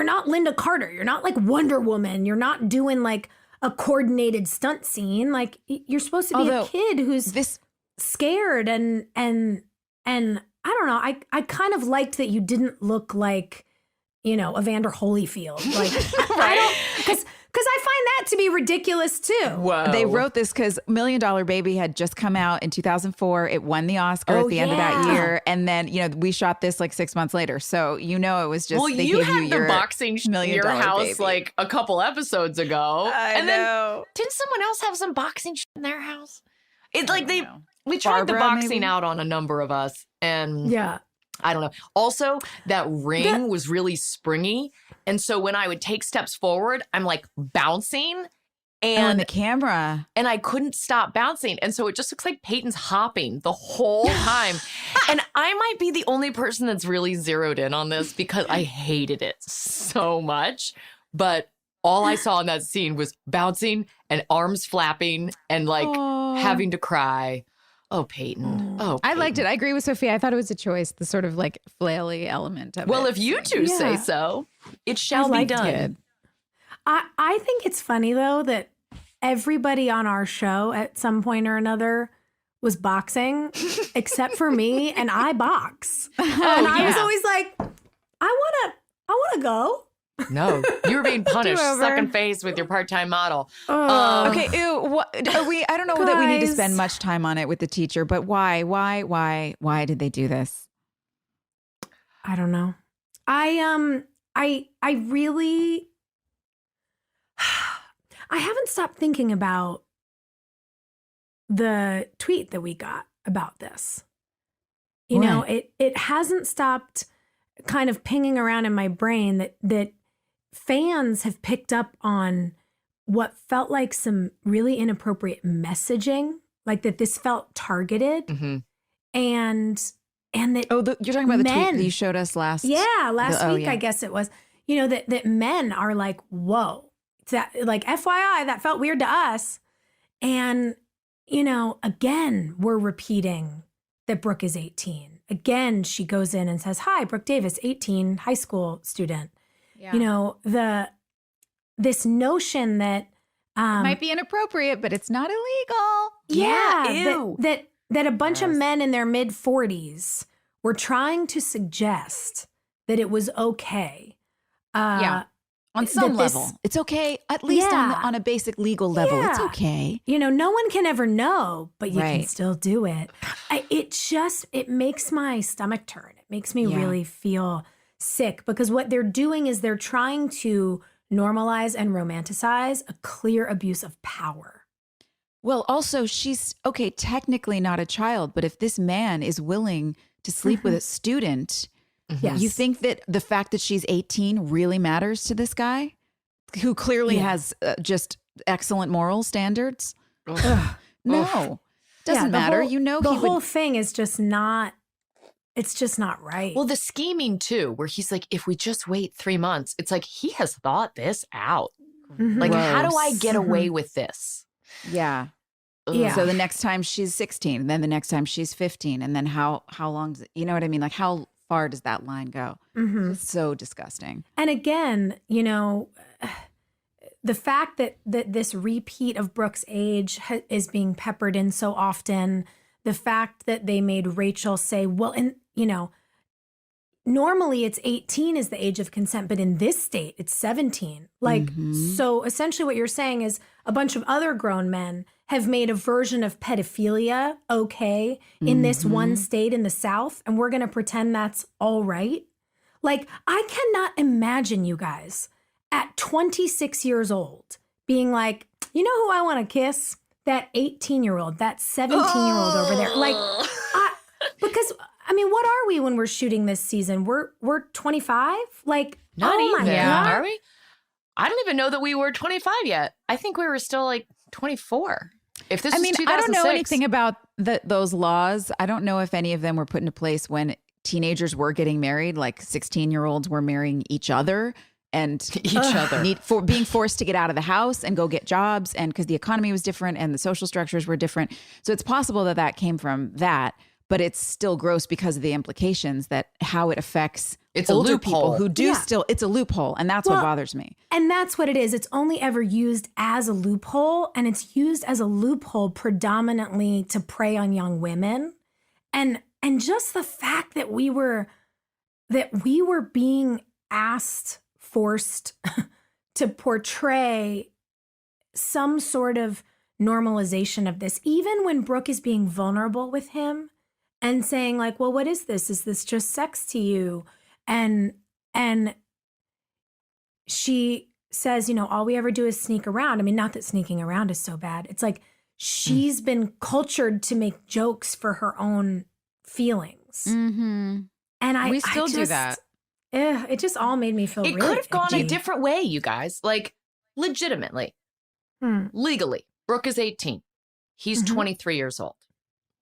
not Linda Carter. You're not like Wonder Woman. You're not doing like a coordinated stunt scene. Like, you're supposed to be a kid who's scared and I don't know. I kind of liked that you didn't look like, Evander Holyfield. Like, because I find that to be ridiculous too. Whoa. They wrote this because $1 Million Baby had just come out in 2004. It won the Oscar at the end of that year. And then, we shot this like 6 months later. So, it was just, they you gave had you the your boxing in your house baby. like a couple episodes ago. I know. Then didn't someone else have some boxing in their house? It's like we tried Barbara, the boxing maybe? Out on a number of us. And I don't know. Also, that ring was really springy. And so when I would take steps forward, I'm like bouncing and the camera. And I couldn't stop bouncing. And so it just looks like Peyton's hopping the whole time. And I might be the only person that's really zeroed in on this because I hated it so much. But all I saw in that scene was bouncing and arms flapping and like having to cry. Oh, Peyton. Oh, Peyton. I liked it. I agree with Sophia. I thought it was a choice, the sort of like flaily element of it. Well, if you two say so, it shall be done. It. I think it's funny, though, that everybody on our show at some point or another was boxing, except for me, and I box. And I was always like, I wanna go. No, you were being punished, sucking face with your part-time model. Okay, ew. What are we? I don't know that we need to spend much time on it with the teacher, but why did they do this? I don't know. I really, I haven't stopped thinking about the tweet that we got about this. You know, it hasn't stopped kind of pinging around in my brain that fans have picked up on what felt like some really inappropriate messaging, like that this felt targeted, and that you're talking about the tweet that you showed us last week, I guess it was. You know, that men are like, whoa, that, like, FYI, that felt weird to us. And, you know, again, we're repeating that Brooke is 18. Again, she goes in and says, hi, Brooke Davis, 18, high school student. Yeah. You know, this notion that it might be inappropriate, but it's not illegal. Yeah. That a bunch of men in their mid 40s were trying to suggest that it was okay. On some level. It's okay, at least on a basic legal level. It's okay. You know, no one can ever know, but you can still do it. It makes my stomach turn. It makes me really feel sick, because what they're doing is they're trying to normalize and romanticize a clear abuse of power. Well, also, she's, okay, technically not a child, but if this man is willing to sleep with a student, you think that the fact that she's 18 really matters to this guy who clearly has just excellent moral standards? No, doesn't matter. You know, the whole thing is just not, it's just not right. Well, the scheming too, where he's like, if we just wait 3 months, it's like, he has thought this out. Like, how do I get away with this? Yeah. So the next time she's 16, and then the next time she's 15, and then how long does it, you know what I mean? Like, how far does that line go? It's so disgusting. And again, you know, the fact that this repeat of Brooke's age is being peppered in so often, the fact that they made Rachel say, well, and you know, normally it's 18 is the age of consent, but in this state, it's 17. Like, so essentially what you're saying is a bunch of other grown men have made a version of pedophilia okay in this one state in the South, and we're going to pretend that's all right. Like, I cannot imagine you guys at 26 years old being like, you know who I want to kiss? That 18-year-old, that 17-year-old over there. Like, because, I mean, what are we when we're shooting this season? We're 25? Like, not oh even. My God. Are we? I don't even know that we were 25 yet. I think we were still like 24. If this, I mean, 2006. I don't know anything about those laws. I don't know if any of them were put into place when teenagers were getting married, like 16-year-olds were marrying each other and being forced to get out of the house and go get jobs, and because the economy was different and the social structures were different. So it's possible that came from that, but it's still gross because of the implications that how it affects older people who do still, it's a loophole. And that's what bothers me. And that's what it is. It's only ever used as a loophole, and it's used as a loophole predominantly to prey on young women. And just the fact that we were being forced to portray some sort of normalization of this, even when Brooke is being vulnerable with him and saying like, well, what is this? Is this just sex to you? And she says, you know, all we ever do is sneak around. I mean, not that sneaking around is so bad. It's like she's been cultured to make jokes for her own feelings. And we still do that. It just all made me feel it really could have gone edgy. a different way, you guys. Like, legitimately, legally, Brooke is 18. He's 23 years old.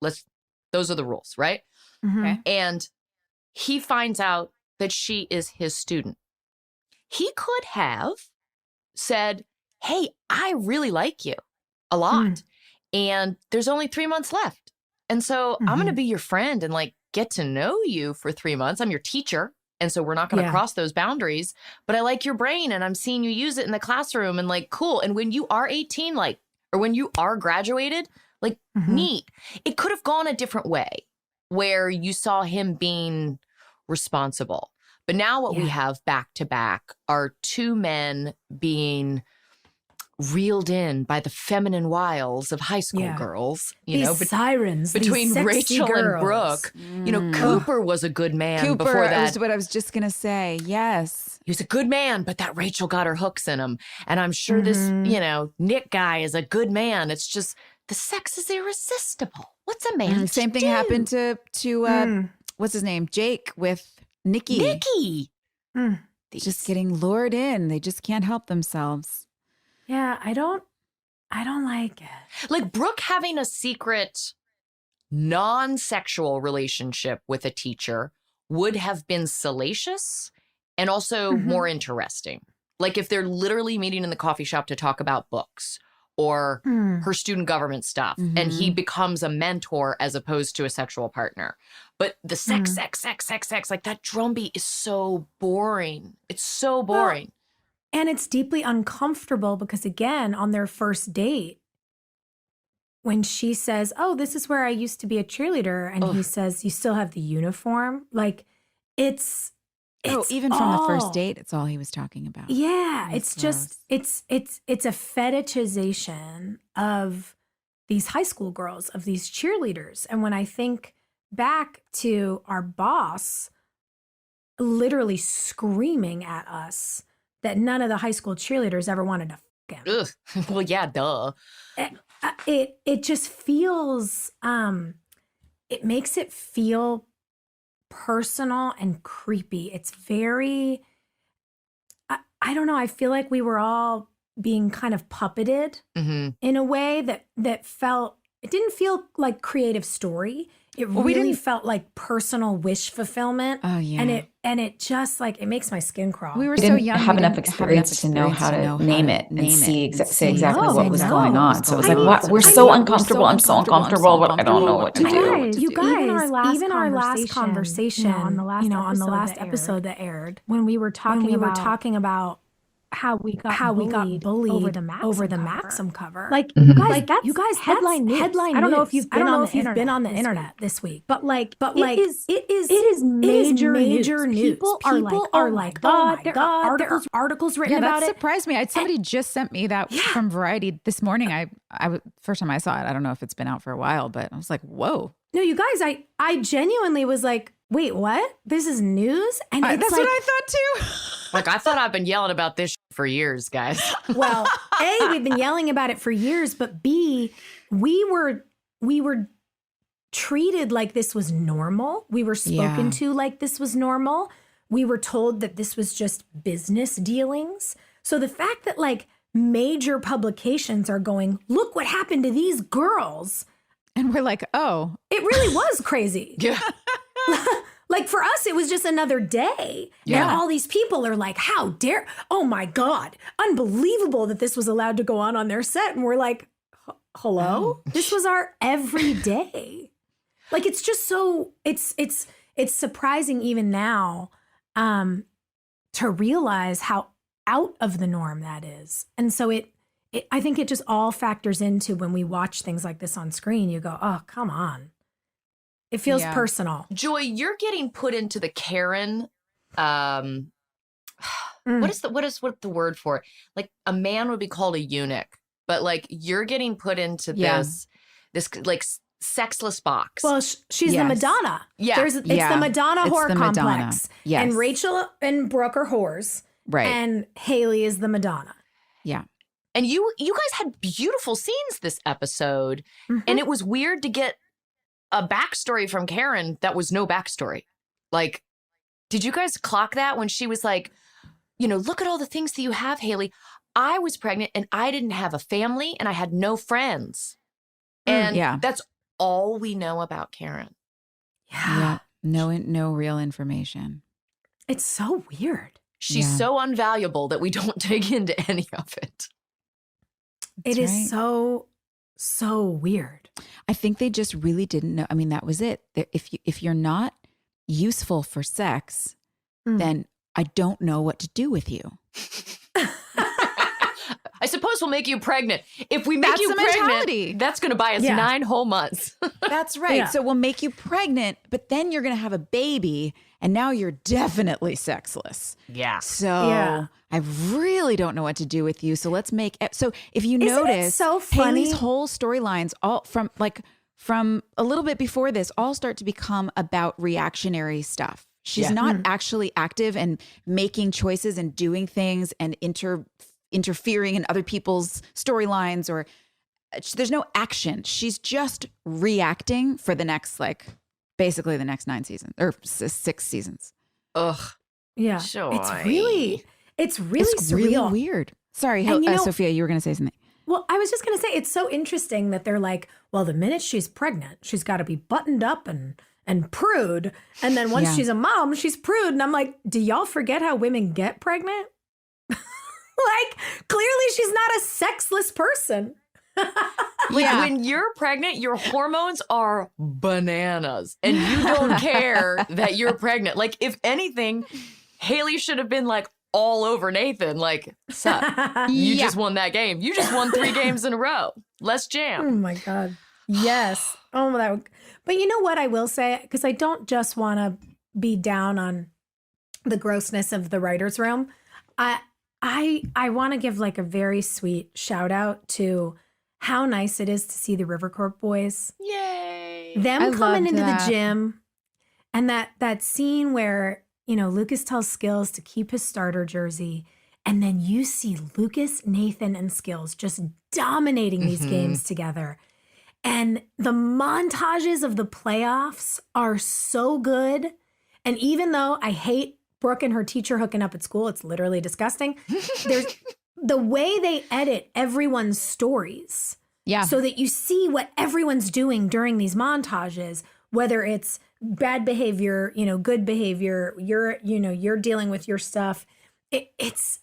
Those are the rules, right? Okay. And he finds out that she is his student. He could have said, hey, I really like you a lot. And there's only 3 months left. And so I'm going to be your friend and like get to know you for 3 months. I'm your teacher. And so we're not going to cross those boundaries, but I like your brain and I'm seeing you use it in the classroom and like, cool. And when you are 18, like, or when you are graduated, Like, neat. It could have gone a different way where you saw him being responsible. But now what we have back to back are two men being reeled in by the feminine wiles of high school girls, sirens between Rachel and Brooke. Cooper was a good man before that. That's what I was just gonna say. Yes, he was a good man, but that Rachel got her hooks in him, and I'm sure this Nick guy is a good man. It's just the sex is irresistible. What's a man? Same thing happened to what's his name, Jake, with Nikki. Just getting lured in. They just can't help themselves. Yeah, I don't like it. Like Brooke having a secret non-sexual relationship with a teacher would have been salacious and also more interesting. Like if they're literally meeting in the coffee shop to talk about books or her student government stuff and he becomes a mentor as opposed to a sexual partner. But the sex, like that drumbeat is so boring. It's so boring. And it's deeply uncomfortable because, again, on their first date, when she says, oh, this is where I used to be a cheerleader, and he says, you still have the uniform? Like, it's even from the first date, it's all he was talking about. Yeah, it's just, it's a fetishization of these high school girls, of these cheerleaders. And when I think back to our boss literally screaming at us that none of the high school cheerleaders ever wanted to fuck him. Ugh. Well, yeah, duh. It just feels, it makes it feel personal and creepy. It's very, I don't know, I feel like we were all being kind of puppeted in a way that felt, it didn't feel like creative story. It really felt like personal wish fulfillment. Oh yeah. And it just like, it makes my skin crawl. We didn't young. Have enough experience to know how to name it and say exactly what was going on. So it was like, what? We're so uncomfortable. I'm so uncomfortable, but I don't know what to do. You guys, even our last conversation on the last episode that aired, when we were talking about how we got bullied over the Maxim cover. Like, you guys, headline news. I don't know if you've been on the internet this week, but it is major news. People are like, oh my God, there are articles written about it. That surprised me. Somebody just sent me that from Variety this morning. I first time I saw it. I don't know if it's been out for a while, but I was like, whoa. No, you guys, I genuinely was like, wait, what? This is news? And that's what I thought too. Like, I thought I've been yelling about this for years, guys. Well, A, we've been yelling about it for years, but B, we were treated like this was normal. We were spoken to like this was normal. We were told that this was just business dealings. So the fact that like major publications are going, look what happened to these girls. And we're like, oh. It really was crazy. Yeah. Like for us, it was just another day. Yeah. And all these people are like, how dare, oh my God, unbelievable that this was allowed to go on their set. And we're like, hello? This was our everyday. Like, it's just so, it's surprising even now to realize how out of the norm that is. And so I think it just all factors into when we watch things like this on screen, you go, oh, come on. It feels personal. Joy, you're getting put into the Karen. What is the word for it? Like a man would be called a eunuch, but like you're getting put into this like sexless box. Well, she's the Madonna. Yeah, it's the Madonna whore complex. Yes. And Rachel and Brooke are whores. Right. And Haley is the Madonna. Yeah. And you guys had beautiful scenes this episode, and it was weird to get a backstory from Karen that was no backstory. Like, did you guys clock that when she was like, look at all the things that you have, Haley. I was pregnant and I didn't have a family and I had no friends. And that's all we know about Karen. Yeah. No real information. It's so weird. She's so unvaluable that we don't dig into any of it. It is so weird. I think they just really didn't know. I mean, that was it. If you're not useful for sex, then I don't know what to do with you. I suppose we'll make you pregnant. If we make you pregnant, that's going to buy us 9 whole months. That's right. Yeah. So we'll make you pregnant, but then you're going to have a baby, and now you're definitely sexless. Yeah. So I really don't know what to do with you. So let's make so if you notice, so funny? Haley's whole storylines all from a little bit before this all start to become about reactionary stuff. She's not actually active and making choices and doing things and interfering in other people's storylines, or there's no action. She's just reacting for the next, basically the next 9 seasons or 6 seasons. Ugh. Yeah. Joy. It's really surreal. Weird. Sorry, Sophia, you were going to say something. Well, I was just going to say, it's so interesting that they're like, well, the minute she's pregnant, she's got to be buttoned up and prude. And then once she's a mom, she's prude. And I'm like, do y'all forget how women get pregnant? Clearly she's not a sexless person. When you're pregnant, your hormones are bananas and you don't care that you're pregnant. If anything, Haley should have been all over Nathan. Sup, you just won that game. You just won 3 games in a row. Let's jam. Oh my God. Yes. Oh, but you know what I will say? Because I don't just want to be down on the grossness of the writer's room. I want to give a very sweet shout out to how nice it is to see the Rivercorp boys. Yay. Them coming into the gym, and that scene where, Lucas tells Skills to keep his starter jersey. And then you see Lucas, Nathan, and Skills just dominating these games together. And the montages of the playoffs are so good. And even though I hate Brooke and her teacher hooking up at school, it's literally disgusting. There's the way they edit everyone's stories. Yeah. So that you see what everyone's doing during these montages, whether it's bad behavior, good behavior, you're dealing with your stuff. It's,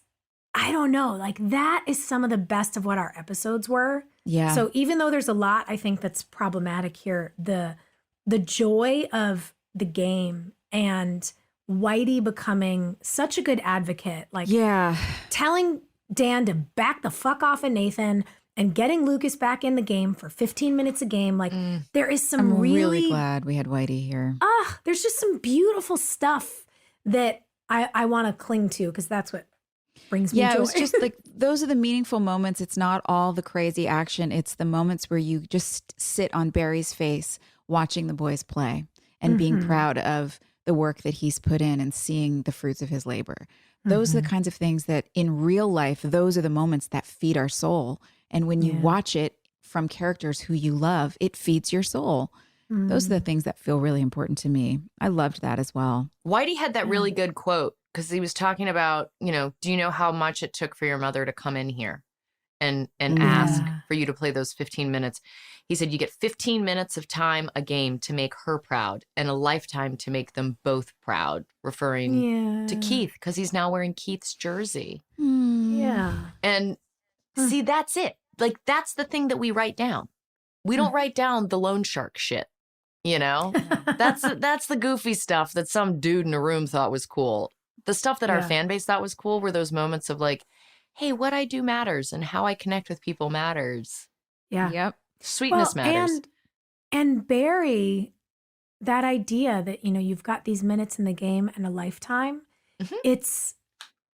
I don't know, that is some of the best of what our episodes were. Yeah. So even though there's a lot, I think that's problematic here, the joy of the game and Whitey becoming such a good advocate, telling Dan to back the fuck off of Nathan and getting Lucas back in the game for 15 minutes a game. There is some I'm really glad we had Whitey here. There's just some beautiful stuff that I want to cling to, because that's what brings me joy. Yeah, it was just those are the meaningful moments. It's not all the crazy action. It's the moments where you just sit on Barry's face watching the boys play and being proud of the work that he's put in and seeing the fruits of his labor. Those are the kinds of things that in real life, those are the moments that feed our soul. And when you watch it from characters who you love, it feeds your soul. Those are the things that feel really important to me. I loved that as well. Whitey had that really good quote because he was talking about, do you know how much it took for your mother to come in here and ask for you to play those 15 minutes? He said, you get 15 minutes of time a game to make her proud and a lifetime to make them both proud, referring to Keith because he's now wearing Keith's jersey. Yeah. And see, that's it. That's the thing that we write down. We don't write down the loan shark shit, That's the goofy stuff that some dude in a room thought was cool. The stuff that our fan base thought was cool were those moments of hey, what I do matters and how I connect with people matters. Yeah. Yep. Sweetness matters. And Barry, that idea that, you've got these minutes in the game and a lifetime, it's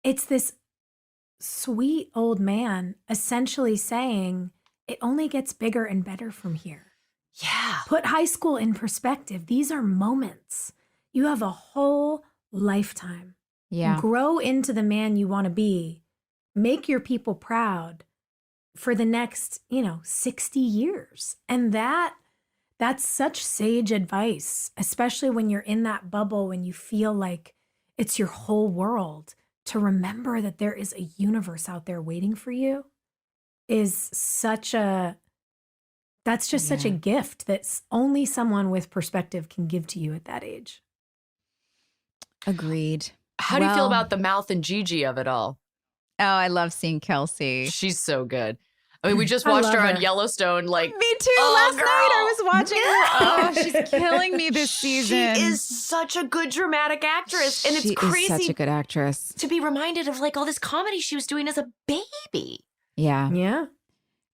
this sweet old man essentially saying it only gets bigger and better from here. Yeah. Put high school in perspective. These are moments. You have a whole lifetime. Yeah. Grow into the man you want to be. Make your people proud for the next, 60 years. And that's such sage advice, especially when you're in that bubble, when you feel like it's your whole world. To remember that there is a universe out there waiting for you is such a gift that only someone with perspective can give to you at that age. Agreed. How do you feel about the Mouth and Gigi of it all? Oh, I love seeing Kelsey. She's so good. I mean, we just watched her on Yellowstone. Me too. Last night I was watching her. Oh, she's killing me this season. She is such a good dramatic actress. And it's crazy. She is such a good actress. To be reminded of all this comedy she was doing as a baby. Yeah. Yeah.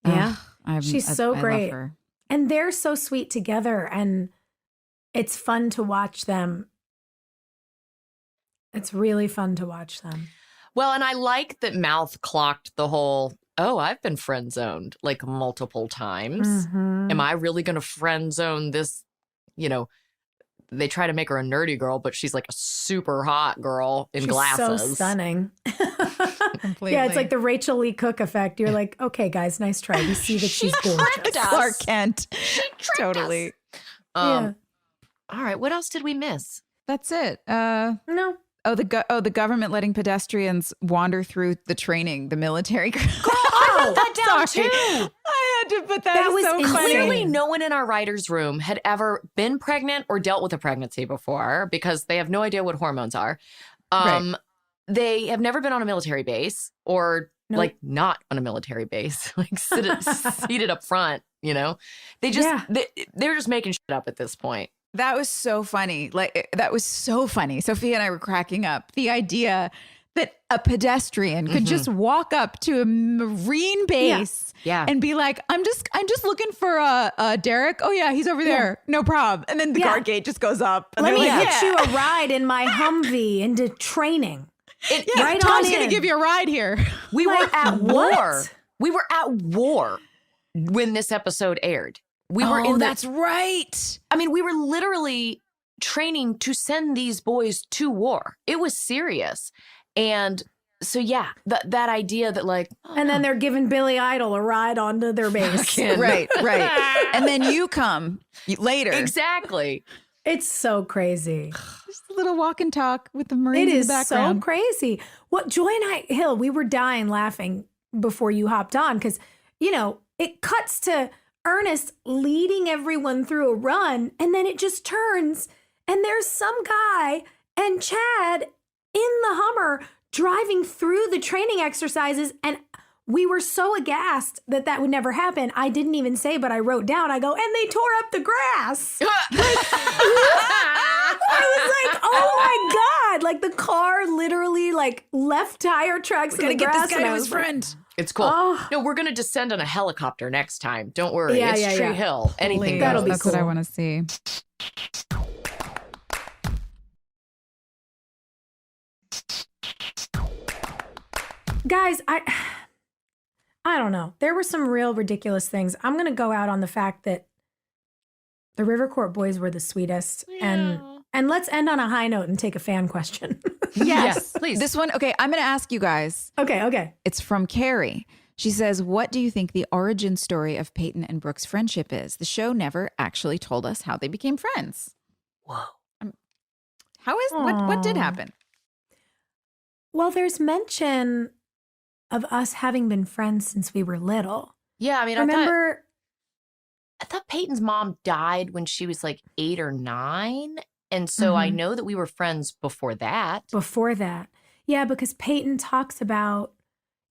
Yeah. She's so great. I love her. And they're so sweet together, and it's fun to watch them. It's really fun to watch them. Well, and I like that Mouth clocked the whole, oh, I've been friend zoned like multiple times. Mm-hmm. Am I really going to friend zone this? You know, they try to make her a nerdy girl, but she's like a super hot girl in glasses. So stunning. Completely. Yeah, it's like the Rachel Lee Cook effect. You're like, okay, guys, nice try. We see that she's gorgeous. Clark Kent. Totally. Yeah. All right. What else did we miss? That's it. No. Oh, the government letting pedestrians wander through the training, the military. I wrote that down Sorry. too. I had to put that. That is was so insane. funny. Clearly, no one in our writer's room had ever been pregnant or dealt with a pregnancy before because they have no idea what hormones are. Right. They have never been on a military base or Nope. like not on a military base, like seated up front. You know, they just they're just making shit up at this point. That was so funny. That was so funny. Sophia and I were cracking up. The idea that a pedestrian could just walk up to a Marine base and be like, I'm just looking for a Derek. Oh yeah, he's over there. No problem. And then the guard gate just goes up. And Let me like, get you a ride in my Humvee into training. Right Tom's on going in. to give you a ride here. We were at war. what? We were at war when this episode aired. We were in that's right. I mean, we were literally training to send these boys to war. It was serious. And so, yeah, that idea that like... And then they're giving Billy Idol a ride onto their base. Right. And then you come later. Exactly. It's so crazy. Just a little walk and talk with the Marines It in is the so background. crazy. What Joy and I, Hill, we were dying laughing before you hopped on because, you know, it cuts to Ernest leading everyone through a run, and then it just turns, and there's some guy and Chad in the Hummer driving through the training exercises, and we were so aghast that would never happen. I didn't even say, but I wrote down, I go, and they tore up the grass. I was like, oh my God. Like the car literally like left tire tracks in the grass. Get this guy to his friend. It's cool. Oh. No, we're going to descend on a helicopter next time. Don't worry. Yeah, it's yeah, Tree yeah. Hill. Anything That'll goes. be That's cool. what I want to see. Guys, I don't know. There were some real ridiculous things. I'm going to go out on the fact that the River Court boys were the sweetest. And let's end on a high note and take a fan question. Yes, please. This one, okay, I'm going to ask you guys. Okay. It's from Carrie. She says, what do you think the origin story of Peyton and Brooke's friendship is? The show never actually told us how they became friends. Whoa. What did happen? Well, there's mention of us having been friends since we were little. Yeah, I mean, Remember? I thought Peyton's mom died when she was like 8 or 9. And so I know that we were friends before that. Before that. Yeah, because Peyton talks about,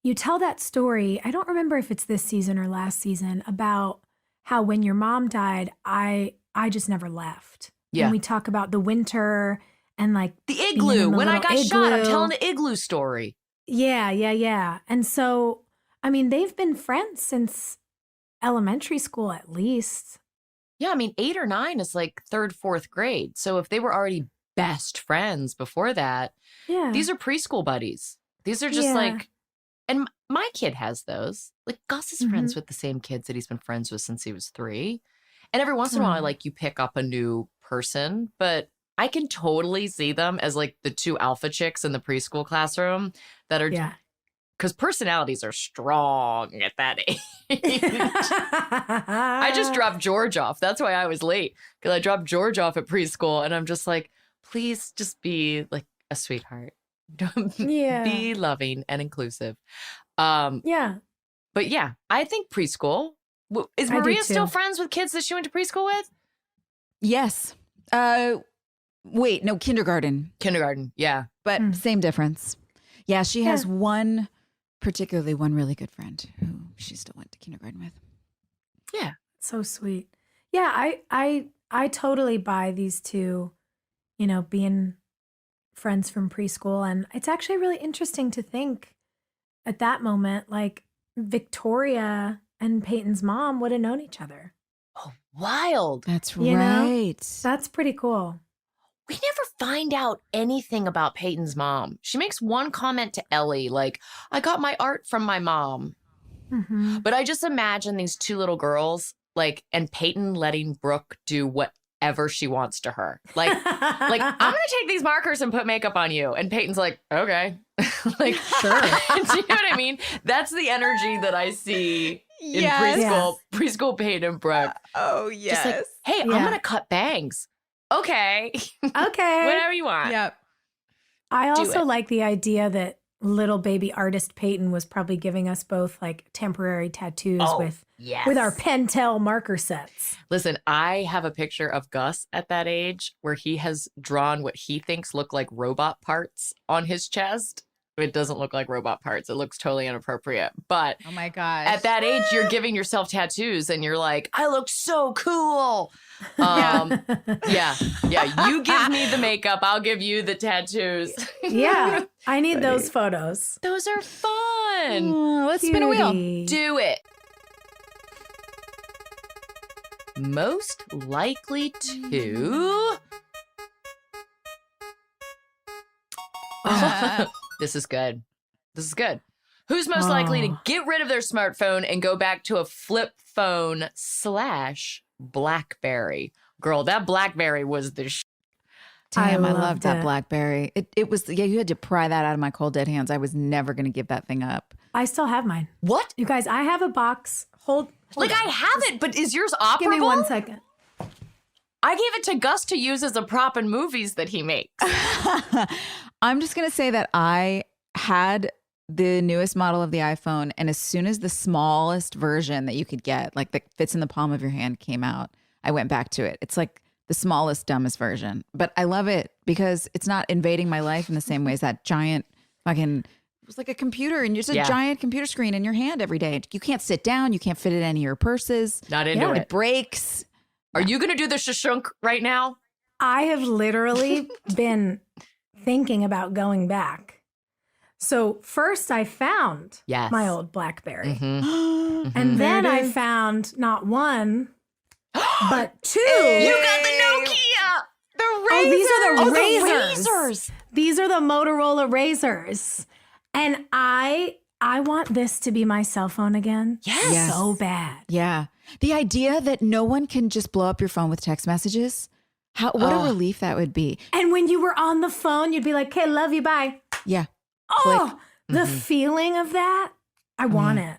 you tell that story, I don't remember if it's this season or last season, about how when your mom died, I just never left. Yeah. And we talk about the winter and like The igloo. being in the When I little got shot, I'm igloo. telling the igloo story. Yeah. And so, I mean, they've been friends since elementary school at least. Yeah, I mean, 8 or 9 is like 3rd, 4th grade. So if they were already best friends before that, Yeah. these are preschool buddies. These are just Yeah. like, and my kid has those. Like Gus is friends with the same kids that he's been friends with since he was 3. And every once in a while, like you pick up a new person, but I can totally see them as like the 2 alpha chicks in the preschool classroom that are, Yeah. because personalities are strong at that age. I just dropped George off. That's why I was late, because I dropped George off at preschool, and I'm just like, please just be like a sweetheart. Yeah. Be loving and inclusive. Yeah. But yeah, I think preschool. Is I do Maria still too. friends with kids that she went to preschool with? Yes. Wait, no, kindergarten, Kindergarten. Yeah. but same difference. Yeah, she has one really good friend who she still went to kindergarten with. Yeah. So sweet. Yeah, I totally buy these two, you know, being friends from preschool. And it's actually really interesting to think at that moment, like, Victoria and Peyton's mom would have known each other. Oh, wild. That's You know? right. That's pretty cool. We never find out anything about Peyton's mom. She makes one comment to Ellie, like, I got my art from my mom. Mm-hmm. But I just imagine these two little girls, like, and Peyton letting Brooke do whatever she wants to her. Like I'm going to take these markers and put makeup on you. And Peyton's like, okay. Like, sure. Do you know what I mean? That's the energy that I see in preschool Peyton and Brooke. Oh, yes. Just like, hey, I'm going to cut bangs. Okay. Okay. Whatever you want. Yep. I also like the idea that little baby artist Peyton was probably giving us both like temporary tattoos with our Pentel marker sets. Listen, I have a picture of Gus at that age where he has drawn what he thinks look like robot parts on his chest. It doesn't look like robot parts. It looks totally inappropriate. But oh my gosh, at that age, you're giving yourself tattoos and you're like, I look so cool. Yeah. You give me the makeup. I'll give you the tattoos. Yeah. I need those photos. Those are fun. Let's spin a wheel. Do it. Most likely to. This is good. This is good. Who's most likely to get rid of their smartphone and go back to a flip phone / BlackBerry? Girl, that BlackBerry was the Damn, I loved that BlackBerry. It was, you had to pry that out of my cold dead hands. I was never going to give that thing up. I still have mine. What? You guys, I have a box. Hold like, on. I have it, but is yours operable? Give me 1 second. I gave it to Gus to use as a prop in movies that he makes. I'm just going to say that I had the newest model of the iPhone, and as soon as the smallest version that you could get, like that fits in the palm of your hand, came out, I went back to it. It's like the smallest, dumbest version. But I love it because it's not invading my life in the same way as that giant fucking, it was like a computer and just a giant computer screen in your hand every day. You can't sit down. You can't fit it in any of your purses. Not into it. It breaks. Are you going to do the shashunk right now? I have literally been thinking about going back. So first I found my old BlackBerry. And then I found not one, but two. You got the Nokia. The razors. These are the razors. These are the Motorola razors. And I want this to be my cell phone again. Yes. So bad. Yeah. The idea that no one can just blow up your phone with text messages. What a relief that would be. And when you were on the phone, you'd be like, okay, love you, bye. Yeah. Oh, the feeling of that. I want it.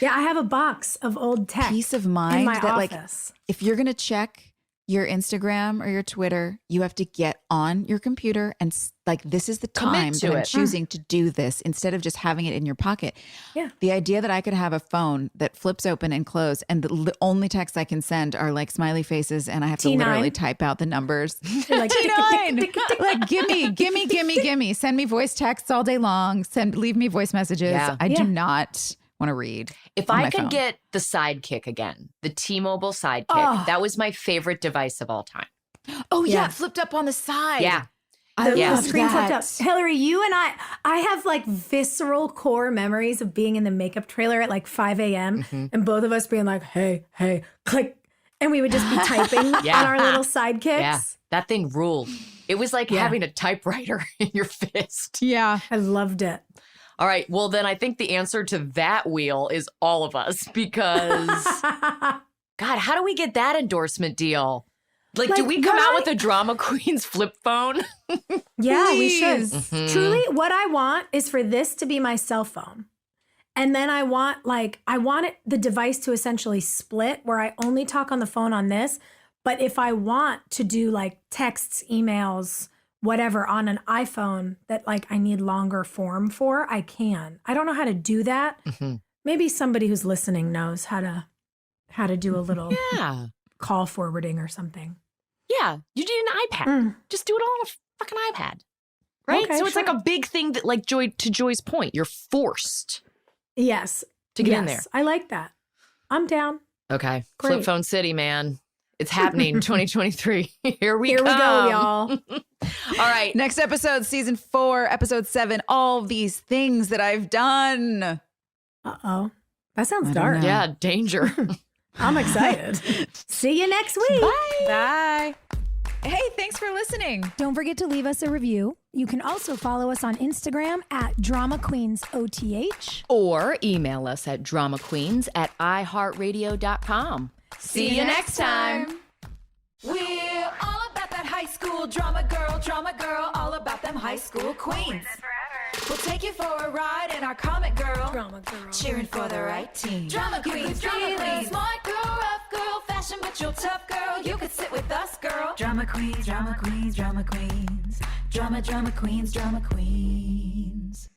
Yeah, I have a box of old text. Peace of mind in my that office. Like, if you're going to check your Instagram or your Twitter, you have to get on your computer and like, this is the time that I'm choosing to do this instead of just having it in your pocket. Yeah. The idea that I could have a phone that flips open and close and the only texts I can send are like smiley faces and I have to literally type out the numbers. Like, T9. Like, gimme. Send me voice texts all day long. Leave me voice messages. Yeah. I do not want to read. If I could get the Sidekick again, the T-Mobile Sidekick, that was my favorite device of all time. Oh, yeah. Flipped up on the side. Yeah. The screen flipped up. Hilarie, you and I have like visceral core memories of being in the makeup trailer at like 5 a.m. And both of us being like, hey, click. And we would just be typing on our little sidekicks. Yeah, that thing ruled. It was like having a typewriter in your fist. Yeah. I loved it. All right. Well, then I think the answer to that wheel is all of us because, God, how do we get that endorsement deal? Like do we come out with a drama queen's flip phone? Yeah, we should. Truly, what I want is for this to be my cell phone. And then I want the device to essentially split where I only talk on the phone on this. But if I want to do like texts, emails, whatever on an iPhone that like I need longer form for, I can. I don't know how to do that. Maybe somebody who's listening knows how to do a little call forwarding or something. Yeah, you need an iPad. Just do it on a fucking iPad, right? Okay, so it's like a big thing that, like Joy's point, you're forced. Yes, to get in there. I like that. I'm down. Okay, Great. Flip Phone City, man. It's happening 2023. Here we go, y'all. All right. Next episode, season 4, episode 7, all these things that I've done. Uh-oh. That sounds dark. Yeah, danger. I'm excited. See you next week. Bye. Hey, thanks for listening. Don't forget to leave us a review. You can also follow us on Instagram at DramaQueensOTH. Or email us at dramaqueens@iHeartRadio.com. See you next time. We're all about that high school drama girl, all about them high school queens. We'll take you for a ride in our comic girl, cheering for the right team. Drama queens, smart girl, rough girl, fashion but you're tough girl. You could sit with us, girl. Drama queens, drama queens, drama queens, drama queens, drama queens.